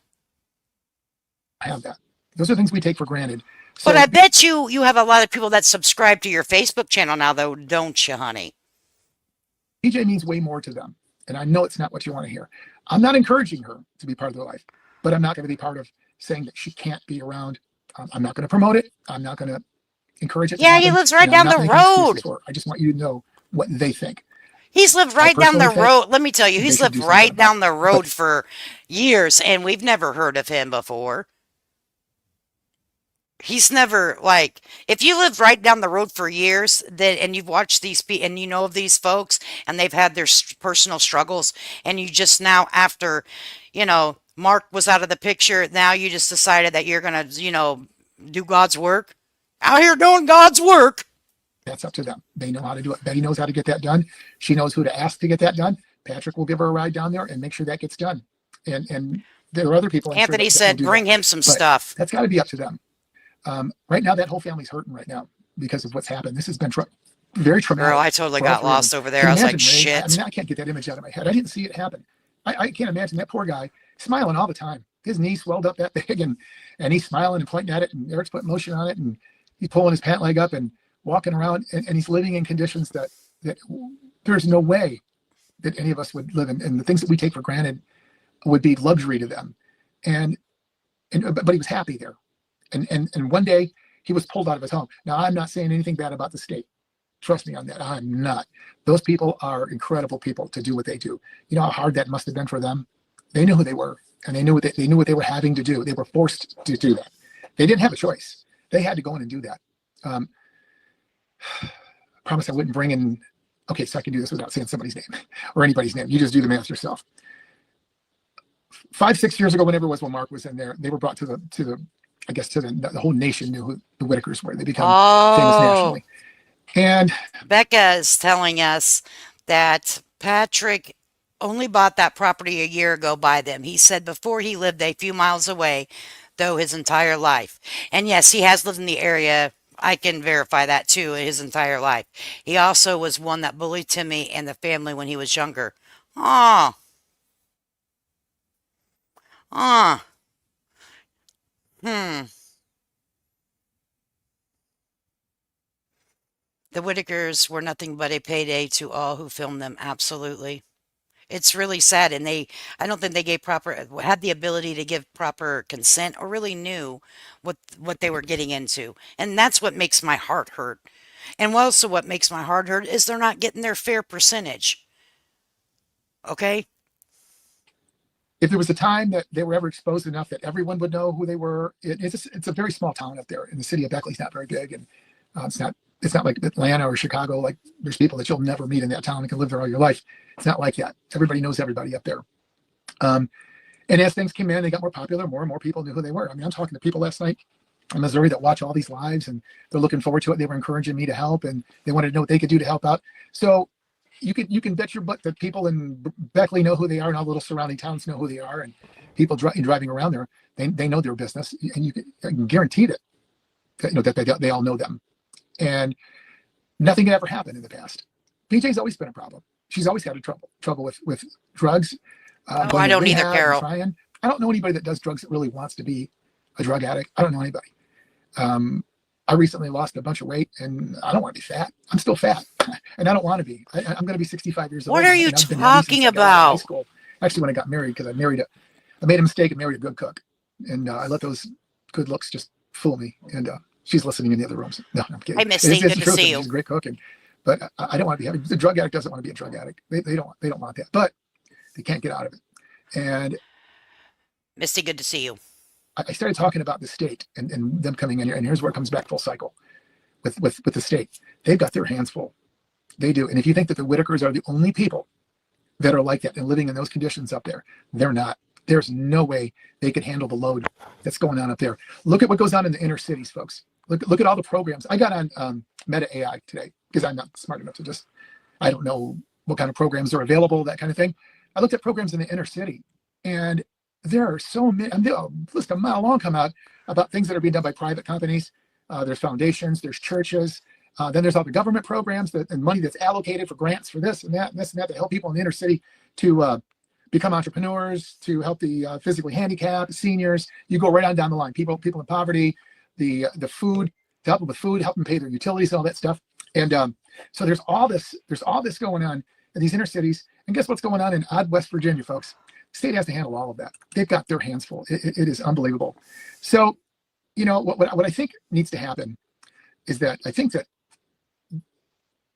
I have that. Those are things we take for granted. So, But I bet you have a lot of people that subscribe to your Facebook channel now, though, don't you, honey? DJ means way more to them. And I know it's not what you want to hear. I'm not encouraging her to be part of their life, but I'm not going to be part of saying that she can't be around. I'm not going to promote it. I'm not going to encourage it. Yeah, he lives right down the road. I just want you to know what they think. He's lived right down the road. Let me tell you, he's lived right down the road for years, and we've never heard of him before. He's never, like, if you live right down the road for years, then and you've watched these people and you know of these folks and they've had their personal struggles, and you just now, after, Mark was out of the picture, now you just decided that you're gonna, do God's work. Out here doing God's work. That's up to them. They know how to do it. Betty knows how to get that done. She knows who to ask to get that done. Patrick will give her a ride down there and make sure that gets done. And there are other people. Anthony said, bring him some stuff. That's got to be up to them. Right now, that whole family's hurting right now because of what's happened. This has been very traumatic. Girl, I totally got lost over there. I was like, shit. I mean, I can't get that image out of my head. I didn't see it happen. I can't imagine that poor guy smiling all the time. His knee swelled up that big, and he's smiling and pointing at it, and Eric's putting motion on it, and he's pulling his pant leg up and walking around, and he's living in conditions that there's no way that any of us would live in. And the things that we take for granted would be luxury to them. But he was happy there. And one day he was pulled out of his home. Now, I'm not saying anything bad about the state. Trust me on that. I'm not. Those people are incredible people to do what they do. You know how hard that must have been for them? They knew who they were, and they knew what they were having to do. They were forced to do that. They didn't have a choice. They had to go in and do that. I promise I wouldn't bring in. Okay, so I can do this without saying somebody's name or anybody's name. You just do the math yourself. 5-6 years ago, whenever it was when Mark was in there, they were brought to the I guess to the whole nation knew who the Whitakers were. They become famous nationally. And Becca is telling us that Patrick only bought that property a year ago by them. He said before he lived a few miles away, though, his entire life. And yes, he has lived in the area. I can verify that too, his entire life. He also was one that bullied Timmy and the family when he was younger. Ah. The Whitakers were nothing but a payday to all who filmed them. Absolutely. It's really sad, and I don't think they had the ability to give proper consent or really knew what they were getting into. And that's what makes my heart hurt. And also what makes my heart hurt is they're not getting their fair percentage. Okay? If there was a time that they were ever exposed enough that everyone would know who they were, it's a very small town up there. And the city of Beckley's not very big, and it's not like Atlanta or Chicago. Like, there's people that you'll never meet in that town and can live there all your life. It's not like that. Everybody knows everybody up there. And as things came in, they got more popular. More and more people knew who they were. I mean, I'm talking to people last night in Missouri that watch all these lives, and they're looking forward to it. They were encouraging me to help, and they wanted to know what they could do to help out. So you can bet your butt that people in Beckley know who they are, and all the little surrounding towns know who they are, and people driving around there, they know their business, and I can guarantee that that they all know them. And nothing had ever happened in the past. PJ's always been a problem. She's always had trouble with drugs. I don't either, Carol. I don't know anybody that does drugs that really wants to be a drug addict. I don't know anybody. I recently lost a bunch of weight, and I don't want to be fat. I'm still fat, and I don't want to be. I'm going to be 65 years old. What are you talking about? High school. Actually, when I got married, because I made a mistake and married a good cook, and I let those good looks just fool me. And she's listening in the other rooms. No, I'm kidding. Hi, Misty. Good to see you. She's a great cook, but I don't want to be having. The drug addict doesn't want to be a drug addict. They don't want that, but they can't get out of it. And Misty, good to see you. I started talking about the state and them coming in here, and here's where it comes back full cycle with the state. They've got their hands full. They do. And if you think that the Whitakers are the only people that are like that and living in those conditions up there, they're not. There's no way they could handle the load that's going on up there. Look at what goes on in the inner cities, folks. Look at all the programs. I got on Meta AI today because I'm not smart enough to just, I don't know what kind of programs are available, that kind of thing. I looked at programs in the inner city, and there are so many, and a list a mile long come out about things that are being done by private companies. There's foundations, there's churches, then there's all the government programs and money that's allocated for grants for this and that and this and that to help people in the inner city to become entrepreneurs, to help the physically handicapped, seniors. You go right on down the line. People in poverty, the food, to help them with food, help them pay their utilities, all that stuff. And so there's all this going on in these inner cities. And guess what's going on in odd West Virginia, folks? The state has to handle all of that. They've got their hands full. It is unbelievable. So, you know, what I think needs to happen is that I think that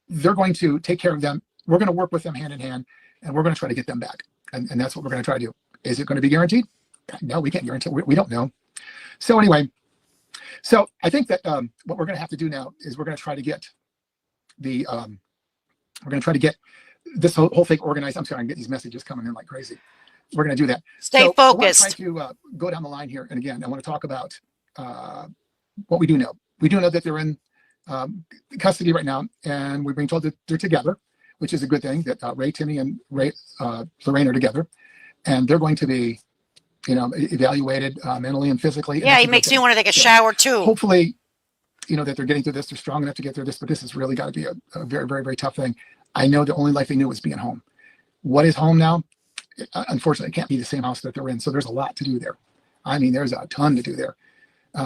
they're going to take care of them. We're going to work with them hand in hand, and we're going to try to get them back. And that's what we're going to try to do. Is it going to be guaranteed? No, we can't guarantee. We don't know. So anyway, so I think that what we're going to have to do now is we're going to try to get this whole thing organized. I'm sorry, I get these messages coming in like crazy. We're going to do that. Stay focused. I want to try to go down the line here. And again, I want to talk about what we do know. We do know that they're in custody right now, and we're being told that they're together, which is a good thing, that Ray, Timmy, and Lorraine are together. And they're going to be, you know, evaluated mentally and physically. Yeah, he makes me want to take a shower too. Hopefully, you know, that they're getting through this. They're strong enough to get through this, but this has really got to be a very, very, very tough thing. I know the only life they knew was being home. What is home now? Unfortunately, it can't be the same house that they're in. So there's a lot to do there. I mean, there's a ton to do there.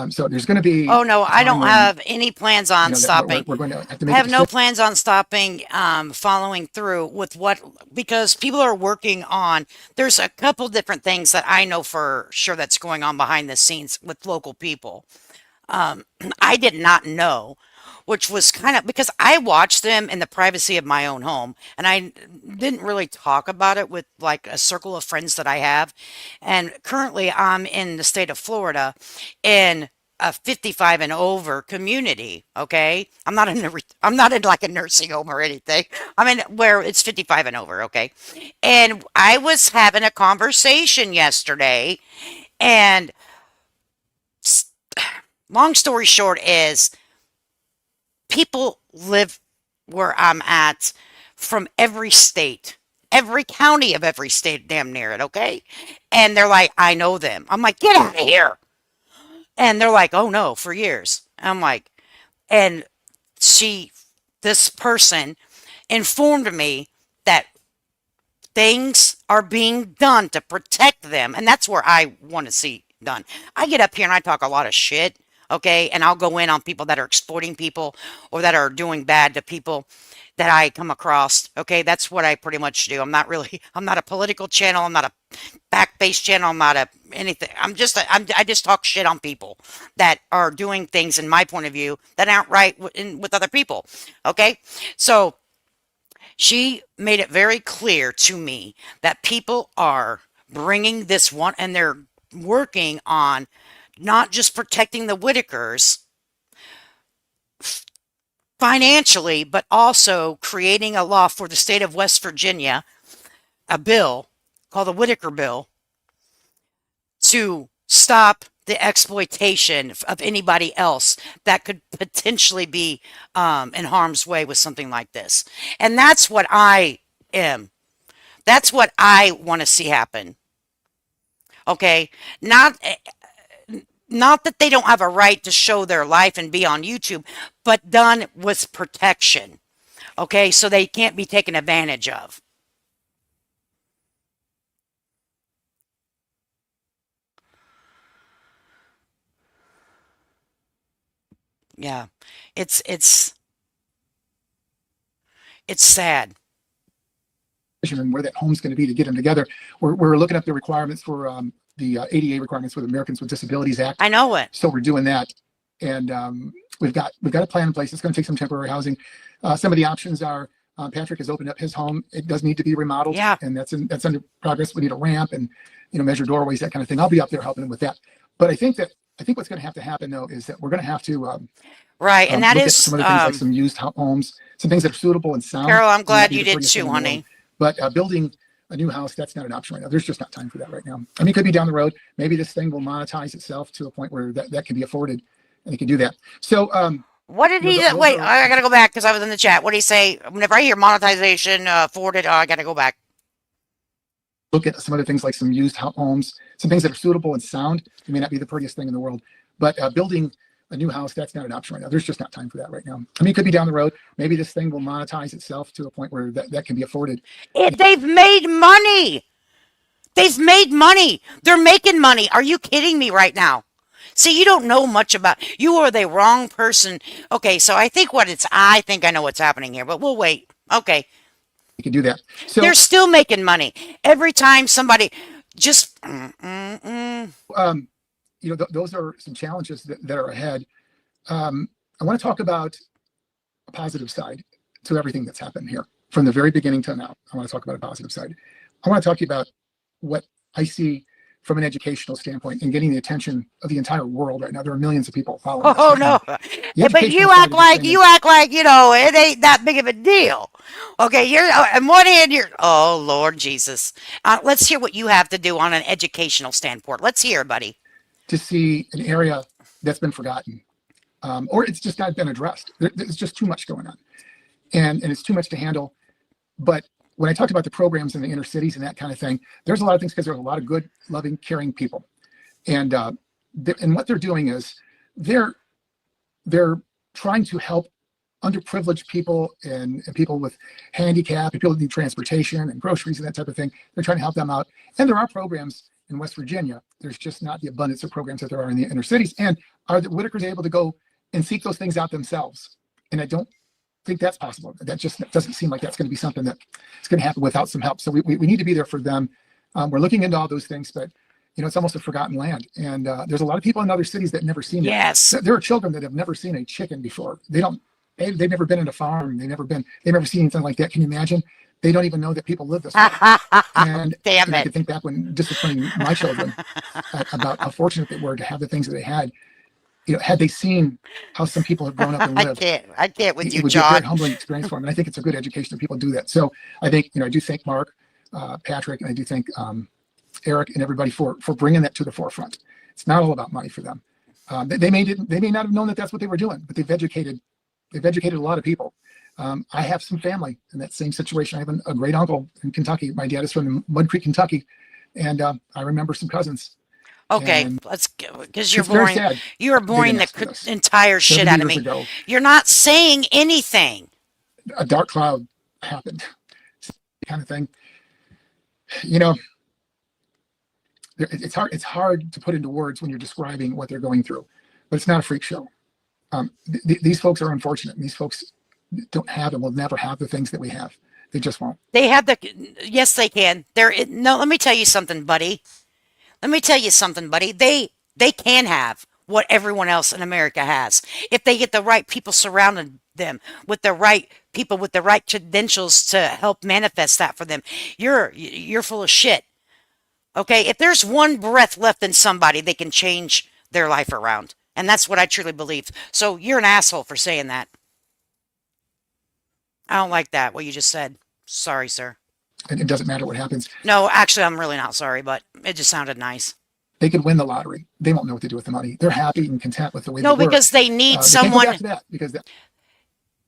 So there's going to be. Oh no, I don't have any plans on stopping. We're going to have to make I have no plans on stopping, following through with because people are working on. There's a couple different things that I know for sure that's going on behind the scenes with local people. I did not know, which was kind of because I watched them in the privacy of my own home, and I didn't really talk about it with like a circle of friends that I have. And currently, I'm in the state of Florida, in a 55 and over community. Okay, I'm not in like a nursing home or anything. I'm in where it's 55 and over. Okay, and I was having a conversation yesterday, and long story short is people live where I'm at from every state, every county of every state, damn near it, okay? And they're like, I know them. I'm like, get out of here. And they're like, oh no, for years. I'm like, and this person informed me that things are being done to protect them. And that's where I want to see done. I get up here and I talk a lot of shit. Okay, and I'll go in on people that are exploiting people or that are doing bad to people that I come across. Okay, that's what I pretty much do. I'm not a political channel. I'm not a back-based channel. I'm not anything. I just talk shit on people that are doing things, in my point of view, that aren't right with other people. Okay, so she made it very clear to me that people are bringing this one, and they're working on not just protecting the Whittakers financially, but also creating a law for the state of West Virginia, a bill called the Whittaker bill, to stop the exploitation of anybody else that could potentially be in harm's way with something like this. And that's what I am. That's what I want to see happen. Okay? Not that they don't have a right to show their life and be on YouTube, but done with protection. Okay, so they can't be taken advantage of. Yeah, it's sad. And where that home's going to be to get them together. We're looking up the requirements for the ADA requirements for the Americans with Disabilities Act. I know it. So we're doing that, and we've got a plan in place. It's going to take some temporary housing. Some of the options are Patrick has opened up his home. It does need to be remodeled, yeah, and that's under progress. We need a ramp and measure doorways, that kind of thing. I'll be up there helping him with that. But I think what's going to happen though is that we're going to have to right, and that is some other things like some used homes, some things that are suitable and sound. Carol, I'm glad you did too, honey. But building a new house, that's not an option right now. There's just not time for that right now. I mean, it could be down the road. Maybe this thing will monetize itself to a point where that can be afforded, and they can do that. So, what did he? Wait, I gotta go back because I was in the chat. What did he say? Whenever I hear monetization afforded, I gotta go back. Look at some other things like some used homes, some things that are suitable and sound. It may not be the prettiest thing in the world, but building a new house, that's not an option right now. There's just not time for that right now. I mean, it could be down the road. Maybe this thing will monetize itself to a point where that can be afforded. They've made money. They've made money. They're making money. Are you kidding me right now? See, you don't know much about. You are the wrong person. Okay, so I think I know what's happening here, but we'll wait. Okay. You can do that. So they're still making money every time somebody just. Those are some challenges that are ahead. I want to talk about a positive side to everything that's happened here from the very beginning to now. I want to talk about a positive side. I want to talk to you about what I see from an educational standpoint and getting the attention of the entire world right now. There are millions of people following. Oh no! But you act like it ain't that big of a deal. Okay, you're on one hand you're. Oh Lord Jesus! Let's hear what you have to do on an educational standpoint. Let's hear, buddy. To see an area that's been forgotten, or it's just not been addressed. There's just too much going on, and it's too much to handle. But when I talked about the programs in the inner cities and that kind of thing, there's a lot of things because there's a lot of good, loving, caring people, and what they're doing is they're trying to help underprivileged people and people with handicap and people that need transportation and groceries and that type of thing. They're trying to help them out, and there are programs in West Virginia. There's just not the abundance of programs that there are in the inner cities. And are the Whitakers able to go and seek those things out themselves? And I don't think that's possible. That just doesn't seem like that's going to be something that's going to happen without some help. So we need to be there for them. We're looking into all those things, but it's almost a forgotten land. And there's a lot of people in other cities that have never seen it. Yes. There are children that have never seen a chicken before. They've never been in a farm. They've never seen anything like that. Can you imagine? They don't even know that people live this way. And damn it. I could think back when disciplining my children about how fortunate they were to have the things that they had. Had they seen how some people have grown up and lived, I can't with you, it would John. be a very humbling experience for them. And I think it's a good education that people do that. So I think, I do thank Mark, Patrick, and I do thank Eric and everybody for bringing that to the forefront. It's not all about money for them. They may not have known that that's what they were doing, but they've educated a lot of people. I have some family in that same situation. I have a great uncle in Kentucky. My dad is from Mud Creek, Kentucky, and I remember some cousins. Okay, And let's go because you're boring. You are boring the this. entire shit 70 out of years me. ago, You're not saying anything. a dark cloud happened, kind of thing. It's hard to put into words when you're describing what they're going through, but it's not a freak show. These folks are unfortunate. These folks don't have and will never have the things that we have. They just won't. They have yes, they can. Let me tell you something, buddy. They can have what everyone else in America has if they get the right people surrounding them with the right people with the right credentials to help manifest that for them. You're full of shit. Okay, if there's one breath left in somebody, they can change their life around, and that's what I truly believe. So you're an asshole for saying that. I don't like that, what you just said. Sorry, sir. And it doesn't matter what happens. No, actually, I'm really not sorry, but it just sounded nice. They could win the lottery. They won't know what to do with the money. They're happy and content with the way No, they work. because they need They someone. can't go back to that because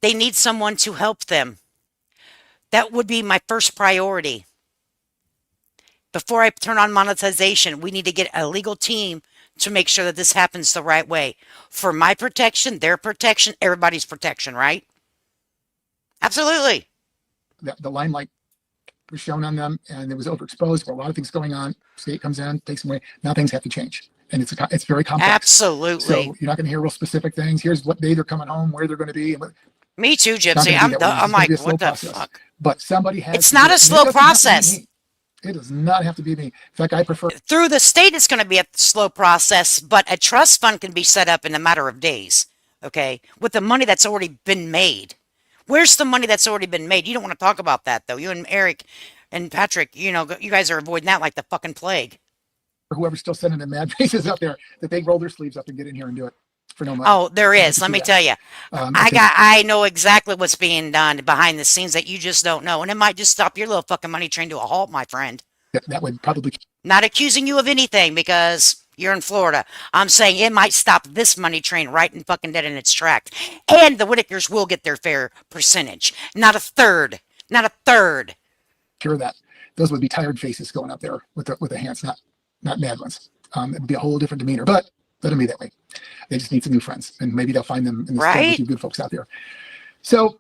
They need someone to help them. That would be my first priority. Before I turn on monetization, we need to get a legal team to make sure that this happens the right way. For my protection, their protection, everybody's protection, right? Absolutely. the limelight was shown on them, and it was overexposed. There were a lot of things going on. State comes in, takes them away. Now things have to change, and it's very complex. Absolutely. So you're not going to hear real specific things. Here's what day they're coming home, where they're going to be. Me too, Gypsy. I'm like, what the fuck? But somebody has. It's not a slow process. It does not have to be me. In fact, I prefer. Through the state, it's going to be a slow process, but a trust fund can be set up in a matter of days, okay, with the money that's already been made. Where's the money that's already been made? You don't want to talk about that, though. You and Eric and Patrick, you guys are avoiding that like the fucking plague. Whoever's still sending in mad faces out there, that they roll their sleeves up and get in here and do it. for no money. Oh, there You is. can Let see me that. tell you. It's I know exactly what's being done behind the scenes that you just don't know. And it might just stop your little fucking money train to a halt, my friend. that would probably Not accusing you of anything because you're in Florida. I'm saying it might stop this money train right and fucking dead in its track. And the Whitakers will get their fair percentage. Not a third. Not a third. cure that. Those would be tired faces going up there with the hands, not mad ones. It'd be a whole different demeanor, but let them be that way. They just need some new friends, and maybe they'll find them in the store with Right? you good folks out there. So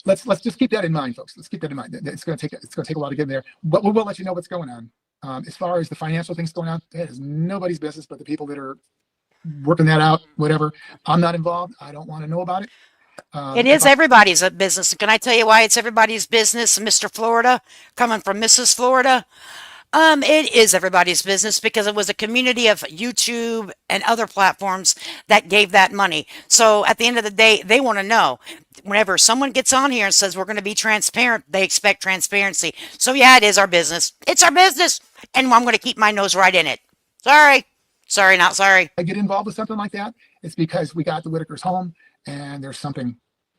let's just keep that in mind, folks. Let's keep that in mind. It's going to take a lot to get there, but we will let you know what's going on. As far as the financial things going on, that is nobody's business but the people that are working that out. Whatever. I'm not involved. I don't want to know about it. It is everybody's business. Can I tell you why it's everybody's business, Mr. Florida, coming from Mrs. Florida? It is everybody's business because it was a community of YouTube and other platforms that gave that money. So at the end of the day, they want to know. Whenever someone gets on here and says we're going to be transparent, they expect transparency. So yeah, it is our business. It's our business, and I'm going to keep my nose right in it. Sorry. Sorry, not sorry. I get involved with something like that, it's because we got the Whitakers home, and there's something,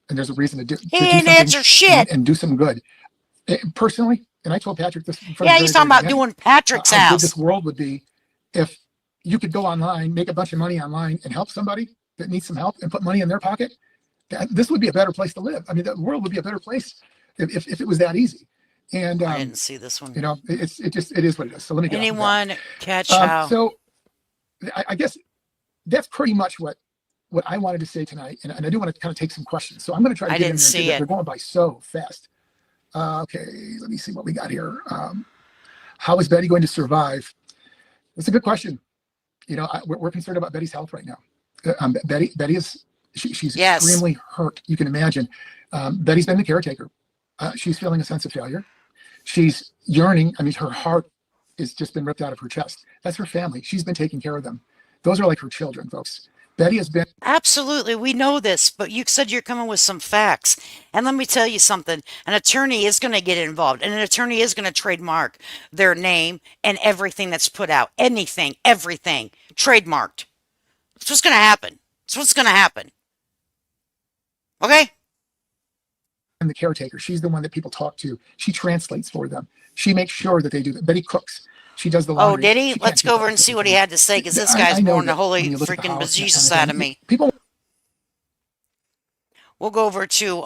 and there's a reason to do He ain't something answer shit. and do some good. Personally, and I told Patrick this. Yeah, he's talking about doing Patrick's how good house. this world would be if you could go online, make a bunch of money online, and help somebody that needs some help and put money in their pocket. This would be a better place to live. I mean, the world would be a better place if it was that easy. And I didn't see this one. you know, it is what it is. So let me get off of that. Anyone catch how? So I guess that's pretty much what I wanted to say tonight, and I do want to kind of take some questions. So I'm going to try to I get in didn't there. see it. They're going by so fast. Okay, let me see what we got here. How is Betty going to survive? That's a good question. You know, we're concerned about Betty's health right now. Betty is she's Yes. extremely hurt. You can imagine. Betty's been the caretaker. She's feeling a sense of failure. She's yearning. I mean, her heart has just been ripped out of her chest. That's her family. She's been taking care of them. Those are like her children, folks. Betty has been. Absolutely, we know this, but you said you're coming with some facts. And let me tell you something. An attorney is going to get involved, and an attorney is going to trademark their name and everything that's put out. Anything, everything, trademarked. That's what's going to happen. That's what's going to happen. Okay? The caretaker. She's the one that people talk to. She translates for them. She makes sure that they do that. Betty cooks. She does the Oh, laundry. did he? She Let's can't go keep over up and with see what he everything. had to say, because this I guy's know born the that holy when you look at the freaking house and that bejesus kind out of of thing, me. people. We'll go over to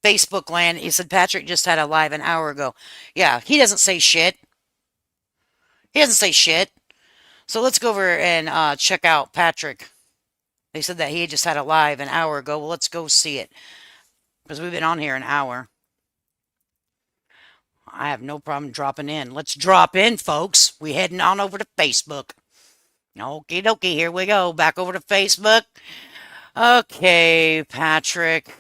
Facebook land. He said Patrick just had a live an hour ago. Yeah, he doesn't say shit. He doesn't say shit. So let's go over and check out Patrick. They said that he just had a live an hour ago. Well, let's go see it. Because we've been on here an hour. I have no problem dropping in. Let's drop in, folks. We heading on over to Facebook. Okie dokie, here we go. Back over to Facebook. Okay, Patrick.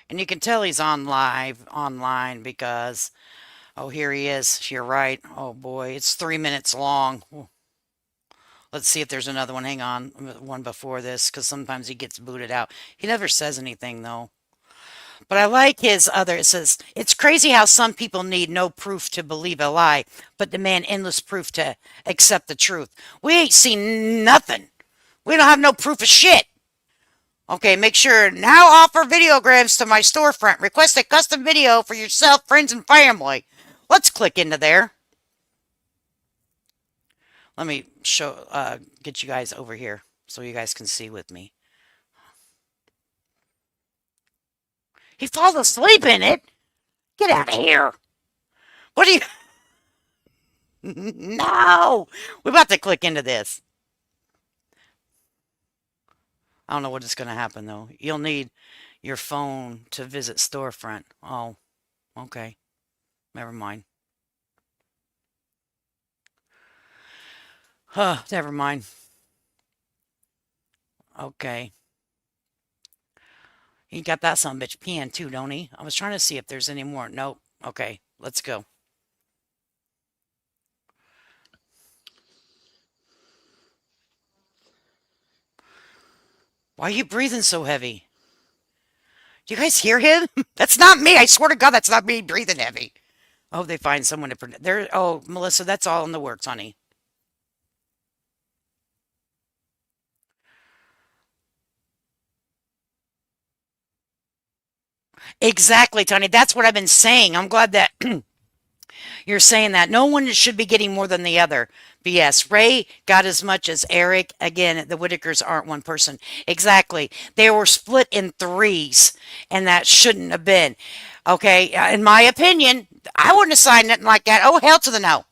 And you can tell he's online because, oh, here he is. You're right. Oh boy, it's 3 minutes long. Let's see if there's another one. Hang on, one before this, because sometimes he gets booted out. He never says anything though. But I like his other. It says, it's crazy how some people need no proof to believe a lie, but demand endless proof to accept the truth. We ain't seen nothing. We don't have no proof of shit. Okay, make sure now offer videograms to my storefront. Request a custom video for yourself, friends, and family. Let's click into there. Let me get you guys over here so you guys can see with me. He falls asleep in it. Get out of here. What do you... No! We're about to click into this. I don't know what is going to happen, though. You'll need your phone to visit storefront. Oh, okay. Never mind. Huh, never mind. Okay. He got that son of a bitch peeing too, don't he? I was trying to see if there's any more. Nope. Okay, let's go. Why are you breathing so heavy? Do you guys hear him? That's not me. I swear to God, that's not me breathing heavy. Oh, they find someone to there. Oh, Melissa, that's all in the works, honey. Exactly, Tony. That's what I've been saying. I'm glad that you're saying that. No one should be getting more than the other. But yes, Ray got as much as Eric. Again, the Whitakers aren't one person. Exactly. They were split in threes, and that shouldn't have been. Okay, in my opinion, I wouldn't have signed nothing like that. Oh, hell to the no.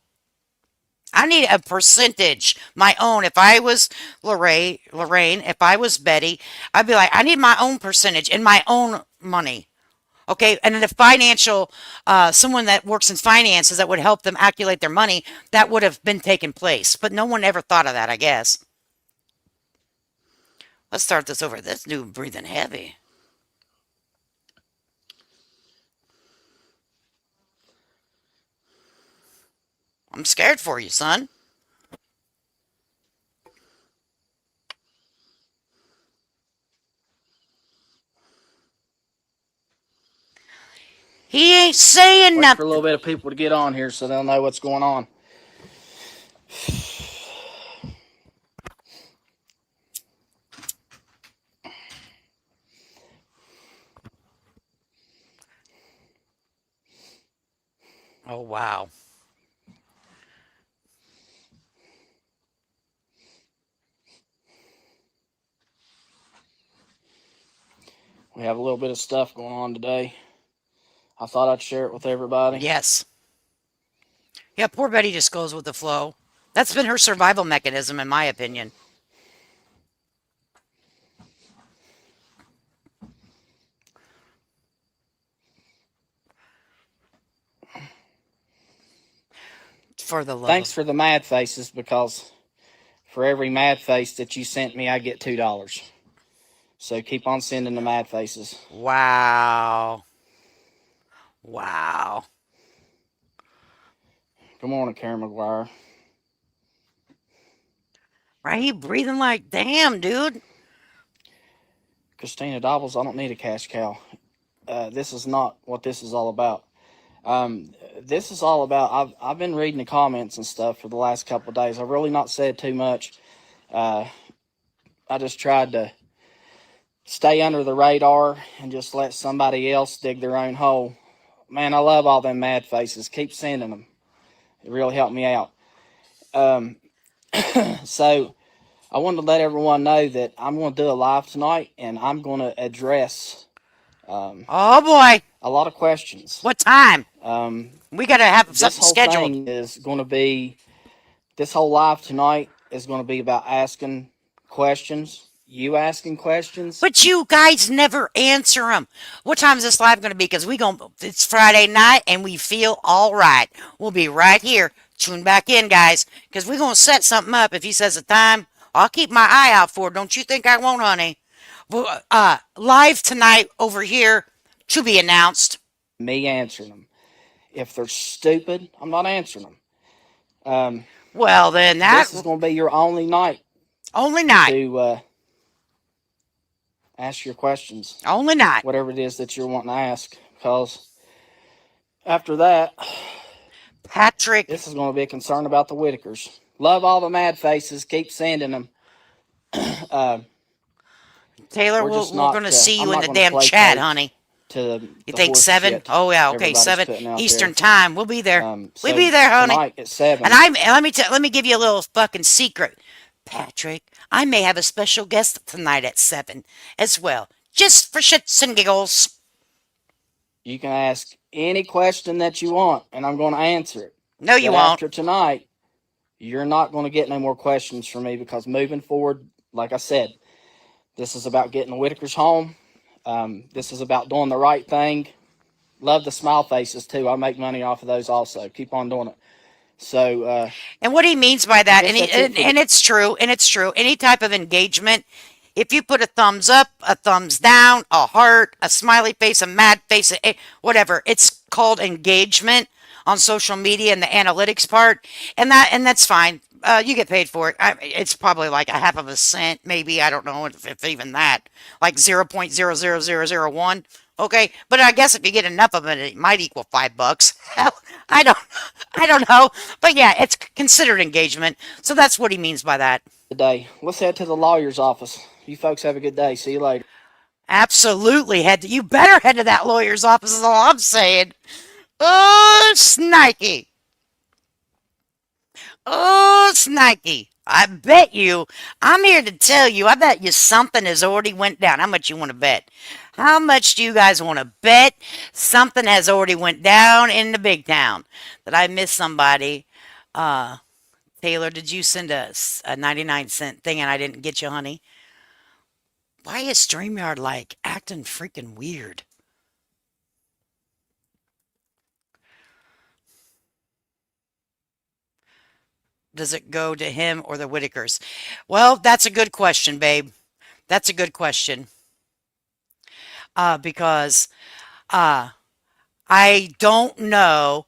I need a percentage, my own. If I was Lorraine, if I was Betty, I'd be like, I need my own percentage and my own money. Okay, and the financial, someone that works in finances that would help them calculate their money, that would have been taking place. But no one ever thought of that, I guess. Let's start this over. This dude breathing heavy. I'm scared for you, son. He ain't saying Wait for a nothing. little bit of people to get on here so they'll know what's going on. Oh, wow. We have a little bit of stuff going on today. I thought I'd share it with everybody. Yes. Yeah, poor Betty just goes with the flow. That's been her survival mechanism, in my opinion. For the love Thanks of... for the mad faces, because for every mad face that you sent me, I get $2. So keep on sending the mad faces. Wow. Wow. Good morning, Karen McGuire. Right? He breathing like, damn, dude. Christina Dobbles, I don't need a cash cow. This is not what this is all about. This is all about, I've been reading the comments and stuff for the last couple of days. I've really not said too much. I just tried to stay under the radar and just let somebody else dig their own hole. Man, I love all them mad faces. Keep sending them. It really helped me out. So I wanted to let everyone know that I'm going to do a live tonight, and I'm going to address Oh, boy. a lot of questions. What time? Um, We got to have this something whole scheduled. thing is going to be, this whole live tonight is going to be about asking questions. You asking questions. But you guys never answer them. What time is this live going to be? Because it's Friday night and we feel all right. We'll be right here. Tune back in, guys, because we're going to set something up. If he says a time, I'll keep my eye out for it. Don't you think I won't, honey? Live tonight over here to be announced. Me answering them. If they're stupid, I'm not answering them. Well, then This is going to be your only night only night. to ask your questions. Only night. Whatever it is that you're wanting to ask. Because after that, Patrick. this is going to be a concern about the Whitakers. Love all the mad faces. Keep sending them. Taylor, we're we're just not, going to see I'm you in not the gonna damn play chat, tape honey. To You the think horse 7? shit Oh, yeah, okay, everybody's 7 putting out Eastern there. time. We'll be there. So We'll be there, honey. Tonight at 7. And let me give you a little fucking secret, Patrick. I may have a special guest tonight at 7 as well, just for shits and giggles. You can ask any question that you want, and I'm going to answer it. No, you But won't. after tonight, you're not going to get no more questions from me, because moving forward, like I said, this is about getting the Whitakers home. This is about doing the right thing. Love the smile faces too. I make money off of those also. Keep on doing it. So, And what he means by that, guess that's it for and it's true, any type of engagement, if you put a thumbs up, a thumbs down, a heart, a smiley face, a mad face, whatever, it's called engagement on social media and the analytics part, and that's fine. You get paid for it. It's probably like a half of a cent, maybe. I don't know if even that, like 0.00001. Okay, but I guess if you get enough of it, it might equal $5. Hell, I don't, I don't know. But yeah, it's considered engagement. So that's what he means by that. Today, let's head to the lawyer's office. You folks have a good day. See you later. Absolutely, you better head to that lawyer's office. Is all I'm saying. Oh, Snikey. Oh, Snikey. I bet you, I'm here to tell you, I bet you something has already went down. How much you want to bet? How much do you guys want to bet something has already went down in the big town? Did I miss somebody? Uh, Taylor, did you send a 99-cent thing and I didn't get you, honey? Why is StreamYard like acting freaking weird? Does it go to him or the Whitakers? Well, that's a good question, babe. That's a good question. Because uh, I don't know.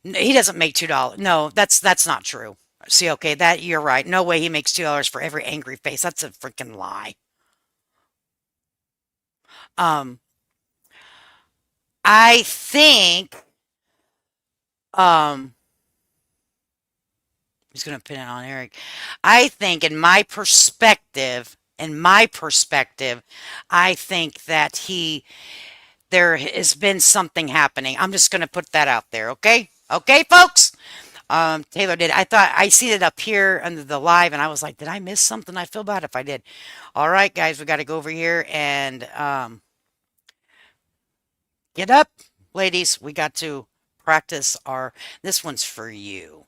He doesn't make $2. No, that's not true. See, okay, that you're right. No way he makes $2 for every angry face. That's a freaking lie. Um, I think um he's gonna pin it on Eric. I think in my perspective, I think that there has been something happening. I'm just gonna put that out there, okay? Okay, folks? Taylor did. I thought I seen it up here under the live, and I was like, did I miss something? I feel bad if I did. All right, guys, we got to go over here and get up, ladies. We got to practice our. This one's for you,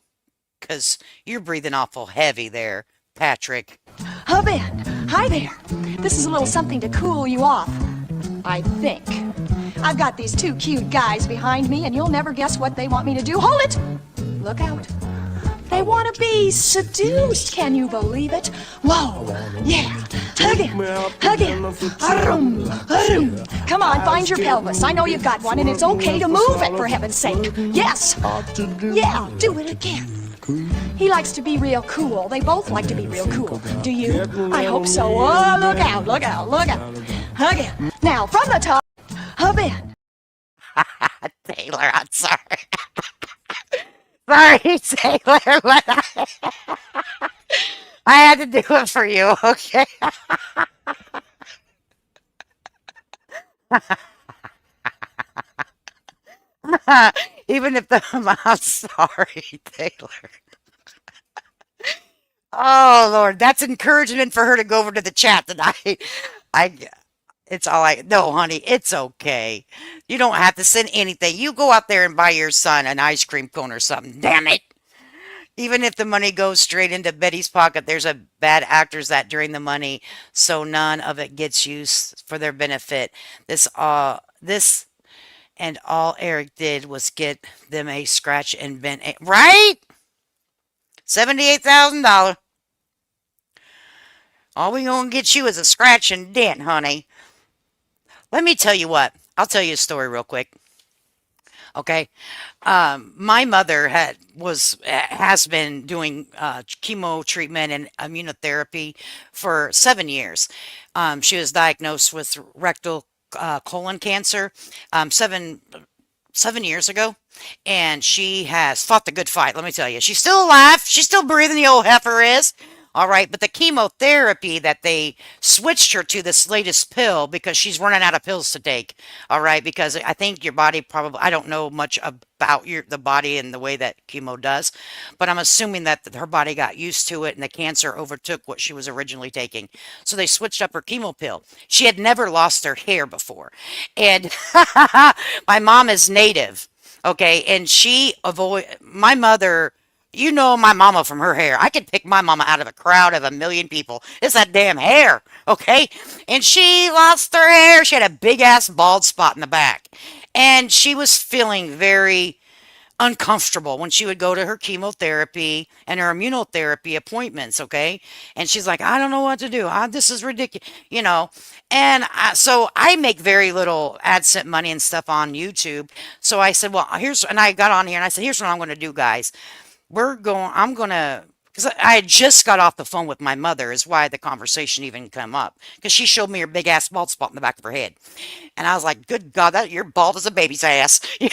cause you're breathing awful heavy there, Patrick. Oh, Ben. Hi there. This is a little something to cool you off. I think. I've got these two cute guys behind me, and you'll never guess what they want me to do. Hold it! Look out. They want to be seduced. Can you believe it? Whoa. Yeah. Again. Again. Arum. Come on, find your pelvis. I know you've got one, and it's okay to move it, for heaven's sake. Yes. Yeah, do it again. He likes to be real cool. They both like to be real cool. Do you? I hope so. Oh, look out, look out, look out. Again. Now, from the top. Ben. Taylor, I'm sorry. Sorry, Taylor, but I had to do it for you, okay? Even if I'm sorry, Taylor. Oh Lord, that's encouragement for her to go over to the chat tonight. I it's all I no, honey, it's okay. You don't have to send anything. You go out there and buy your son an ice cream cone or something. Damn it. Even if the money goes straight into Betty's pocket, there's a bad actors that drain the money, so none of it gets used for their benefit. This and all Eric did was get them a scratch and bent, right? $78,000. All we gonna get you is a scratch and dent, honey. Let me tell you what. I'll tell you a story real quick. Okay, my mother has been doing chemo treatment and immunotherapy for 7 years. She was diagnosed with rectal colon cancer 7 years ago, and she has fought the good fight. Let me tell you, she's still alive. She's still breathing. The old heifer is. All right, but the chemotherapy that they switched her to this latest pill because she's running out of pills to take. All right, because I think your body probably I don't know much about the body and the way that chemo does, but I'm assuming that her body got used to it and the cancer overtook what she was originally taking. So they switched up her chemo pill. She had never lost her hair before, and my mom is native. Okay, and my mother. You know my mama from her hair. I could pick my mama out of a crowd of a million people. It's that damn hair, okay? And she lost her hair. She had a big ass bald spot in the back. And she was feeling very uncomfortable when she would go to her chemotherapy and her immunotherapy appointments, okay? And she's like, I don't know what to do. This is ridiculous, you know? And so I make very little AdSense money and stuff on YouTube. So I said, well, and I got on here and I said, here's what I'm going to do, guys. I'm going to because I had just got off the phone with my mother, is why the conversation even come up. Because she showed me her big ass bald spot in the back of her head, and I was like, "Good God, that you're bald as a baby's ass," I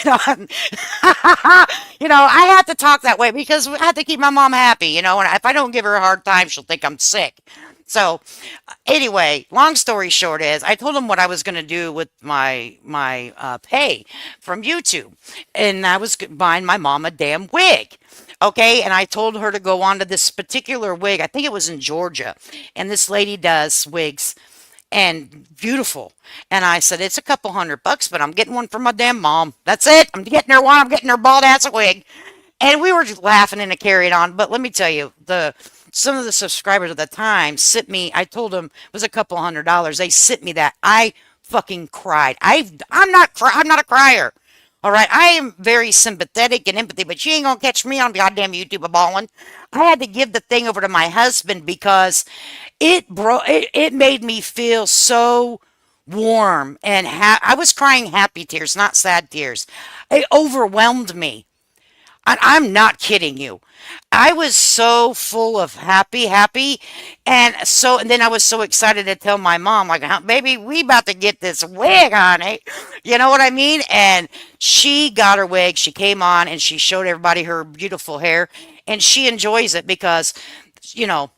have to talk that way because I have to keep my mom happy, And if I don't give her a hard time, she'll think I'm sick. So, anyway, long story short is I told him what I was going to do with my pay from YouTube, and I was buying my mom a damn wig. Okay, and I told her to go on to this particular wig. I think it was in Georgia, and this lady does wigs and beautiful. And I said, it's a couple $100, but I'm getting one for my damn mom. That's it. I'm getting her one. I'm getting her bald ass a wig. And we were just laughing and it carried on. But let me tell you, some of the subscribers at the time sent me. I told them it was a couple $100. They sent me that. I fucking cried. I'm not a crier. All right, I am very sympathetic and empathy, but you ain't gonna catch me on goddamn YouTube a ballin'. I had to give the thing over to my husband because it made me feel so warm and I was crying happy tears, not sad tears. It overwhelmed me. I'm not kidding you. I was so full of happy, and then I was so excited to tell my mom, like, baby, we about to get this wig, honey. You know what I mean? And she got her wig. She came on and she showed everybody her beautiful hair, and she enjoys it because, you know,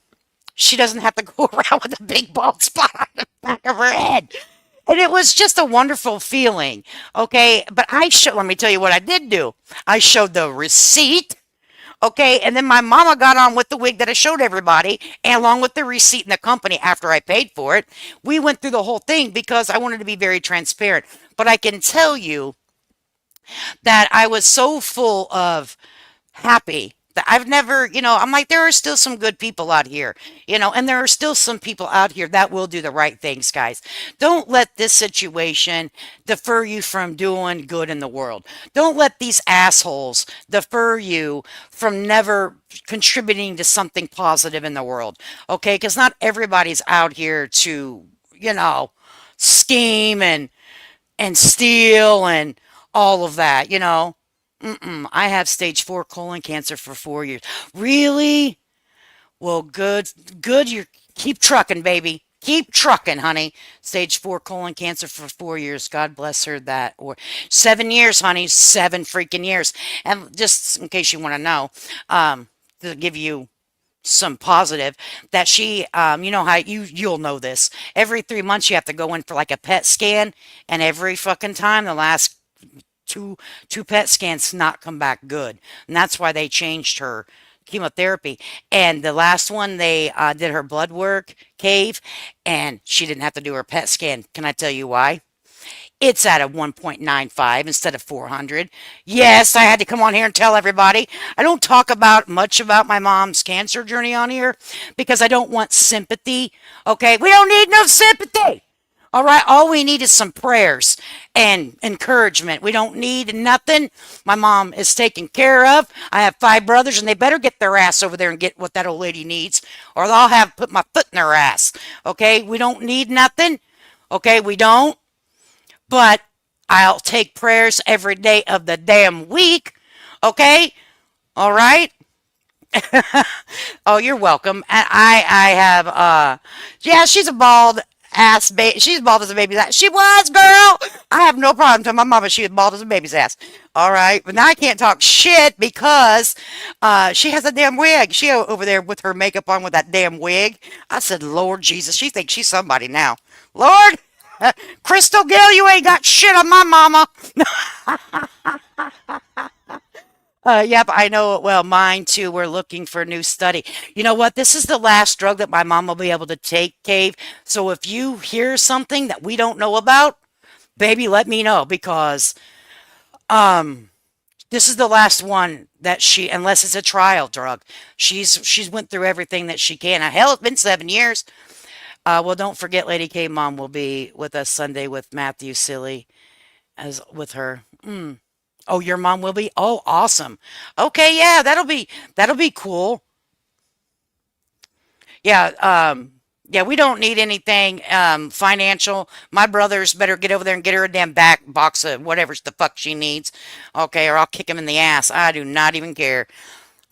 she doesn't have to go around with a big bald spot on the back of her head. And it was just a wonderful feeling. Okay. But let me tell you what I did do. I showed the receipt. Okay. And then my mama got on with the wig that I showed everybody, and along with the receipt and the company after I paid for it. We went through the whole thing because I wanted to be very transparent. But I can tell you that I was so full of happy that I've never, I'm like, there are still some good people out here, and there are still some people out here that will do the right things, guys. Don't let this situation defer you from doing good in the world. Don't let these assholes defer you from never contributing to something positive in the world, okay? Because not everybody's out here to, scheme and steal and all of that. I have stage 4 colon cancer for 4 years. Really? Well, good, good. You keep trucking, baby. Keep trucking, honey. Stage 4 colon cancer for 4 years. God bless her that. Or 7 years, honey. 7 freaking years. And just in case you want to know, to give you some positive, that she, you know how you'll know this. Every 3 months you have to go in for like a PET scan, and every fucking time the last two PET scans not come back good, and that's why they changed her chemotherapy. And the last one, they did her blood work cave, and she didn't have to do her PET scan. Can I tell you why? It's at a 1.95 instead of 400. Yes, I had to come on here and tell everybody. I don't talk much about my mom's cancer journey on here because I don't want sympathy. Okay, we don't need no sympathy. All right, all we need is some prayers and encouragement. We don't need nothing. My mom is taken care of. I have 5 brothers, and they better get their ass over there and get what that old lady needs, or I'll have put my foot in their ass. Okay, we don't need nothing. Okay, we don't. But I'll take prayers every day of the damn week. Okay, all right. Oh, you're welcome. And I have yeah, she's a bald ass baby. She's bald as a baby's ass. She was, girl. I have no problem telling my mama she was bald as a baby's ass. All right, but now I can't talk shit because she has a damn wig. She over there with her makeup on with that damn wig. I said, Lord Jesus, she thinks she's somebody now. Lord, Crystal Gill, you ain't got shit on my mama. Yep, I know it well. Mine too. We're looking for a new study. You know what? This is the last drug that my mom will be able to take, Cave. So if you hear something that we don't know about, baby, let me know because this is the last one that unless it's a trial drug, she's went through everything that she can. Hell, it's been 7 years. Well, don't forget, Lady K Mom will be with us Sunday with Matthew Silly as with her. Oh, your mom will be? Oh, awesome. Okay, yeah, that'll be cool. Yeah, yeah, we don't need anything financial. My brothers better get over there and get her a damn back box of whatever the fuck she needs. Okay, or I'll kick him in the ass. I do not even care.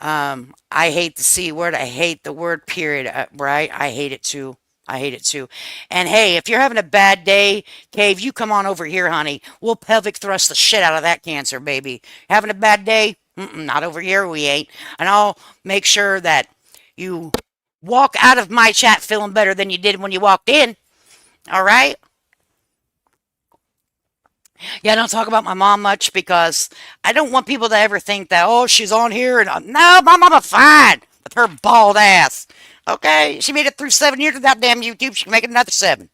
I hate the C word. I hate the word period, right? I hate it too. I hate it too. And hey, if you're having a bad day, Cave, you come on over here, honey. We'll pelvic thrust the shit out of that cancer, baby. Having a bad day? Mm-mm, not over here, we ain't. And I'll make sure that you walk out of my chat feeling better than you did when you walked in. All right? Yeah, I don't talk about my mom much because I don't want people to ever think that, oh, she's on here and no, my mama fine with her bald ass. Okay, she made it through 7 years without damn YouTube. She can make it another seven.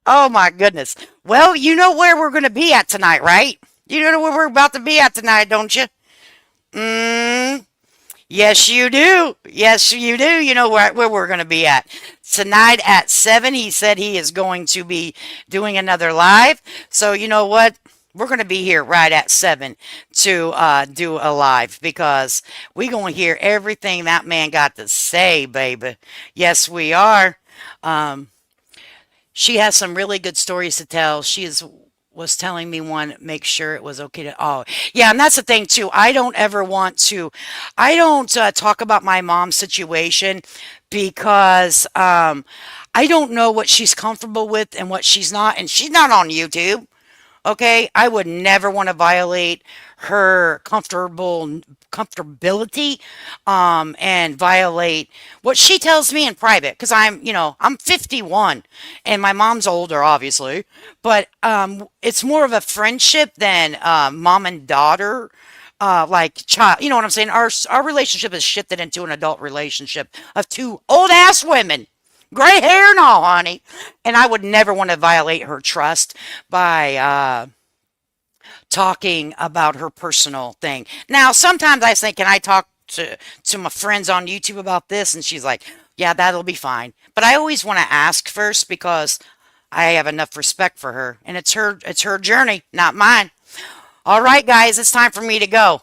Oh my goodness. Well, you know where we're going to be at tonight, right? You know where we're about to be at tonight, don't you? Mm, yes, you do. Yes, you do. You know where we're going to be at. Tonight at 7, he said he is going to be doing another live. So, you know what? We're going to be here right at 7 to do a live because we're going to hear everything that man got to say, baby. Yes, we are. Um, she has some really good stories to tell. Was telling me one, make sure it was okay to, oh, yeah, and that's the thing too. I don't talk about my mom's situation because I don't know what she's comfortable with and what she's not, and she's not on YouTube. Okay, I would never want to violate her comfortability, and violate what she tells me in private because I'm 51 and my mom's older, obviously, but it's more of a friendship than mom and daughter. Like child, you know what I'm saying? Our relationship has shifted into an adult relationship of two old ass women, gray hair and all, honey. And I would never want to violate her trust by talking about her personal thing. Now, sometimes I think, can I talk to my friends on YouTube about this? And she's like, yeah, that'll be fine. But I always want to ask first because I have enough respect for her, and it's her journey, not mine. All right, guys, it's time for me to go.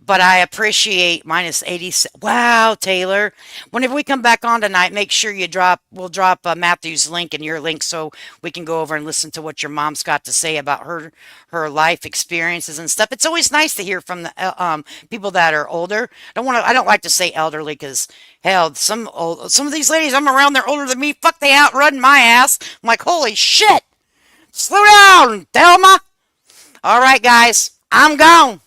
But I appreciate minus 80. Wow, Taylor. Whenever we come back on tonight, make sure we'll drop Matthew's link and your link so we can go over and listen to what your mom's got to say about her life experiences and stuff. It's always nice to hear from the people that are older. I don't like to say elderly because hell, some of these ladies I'm around, they're older than me. Fuck, they outrun my ass. I'm like, holy shit. Slow down, Thelma. All right, guys, I'm gone.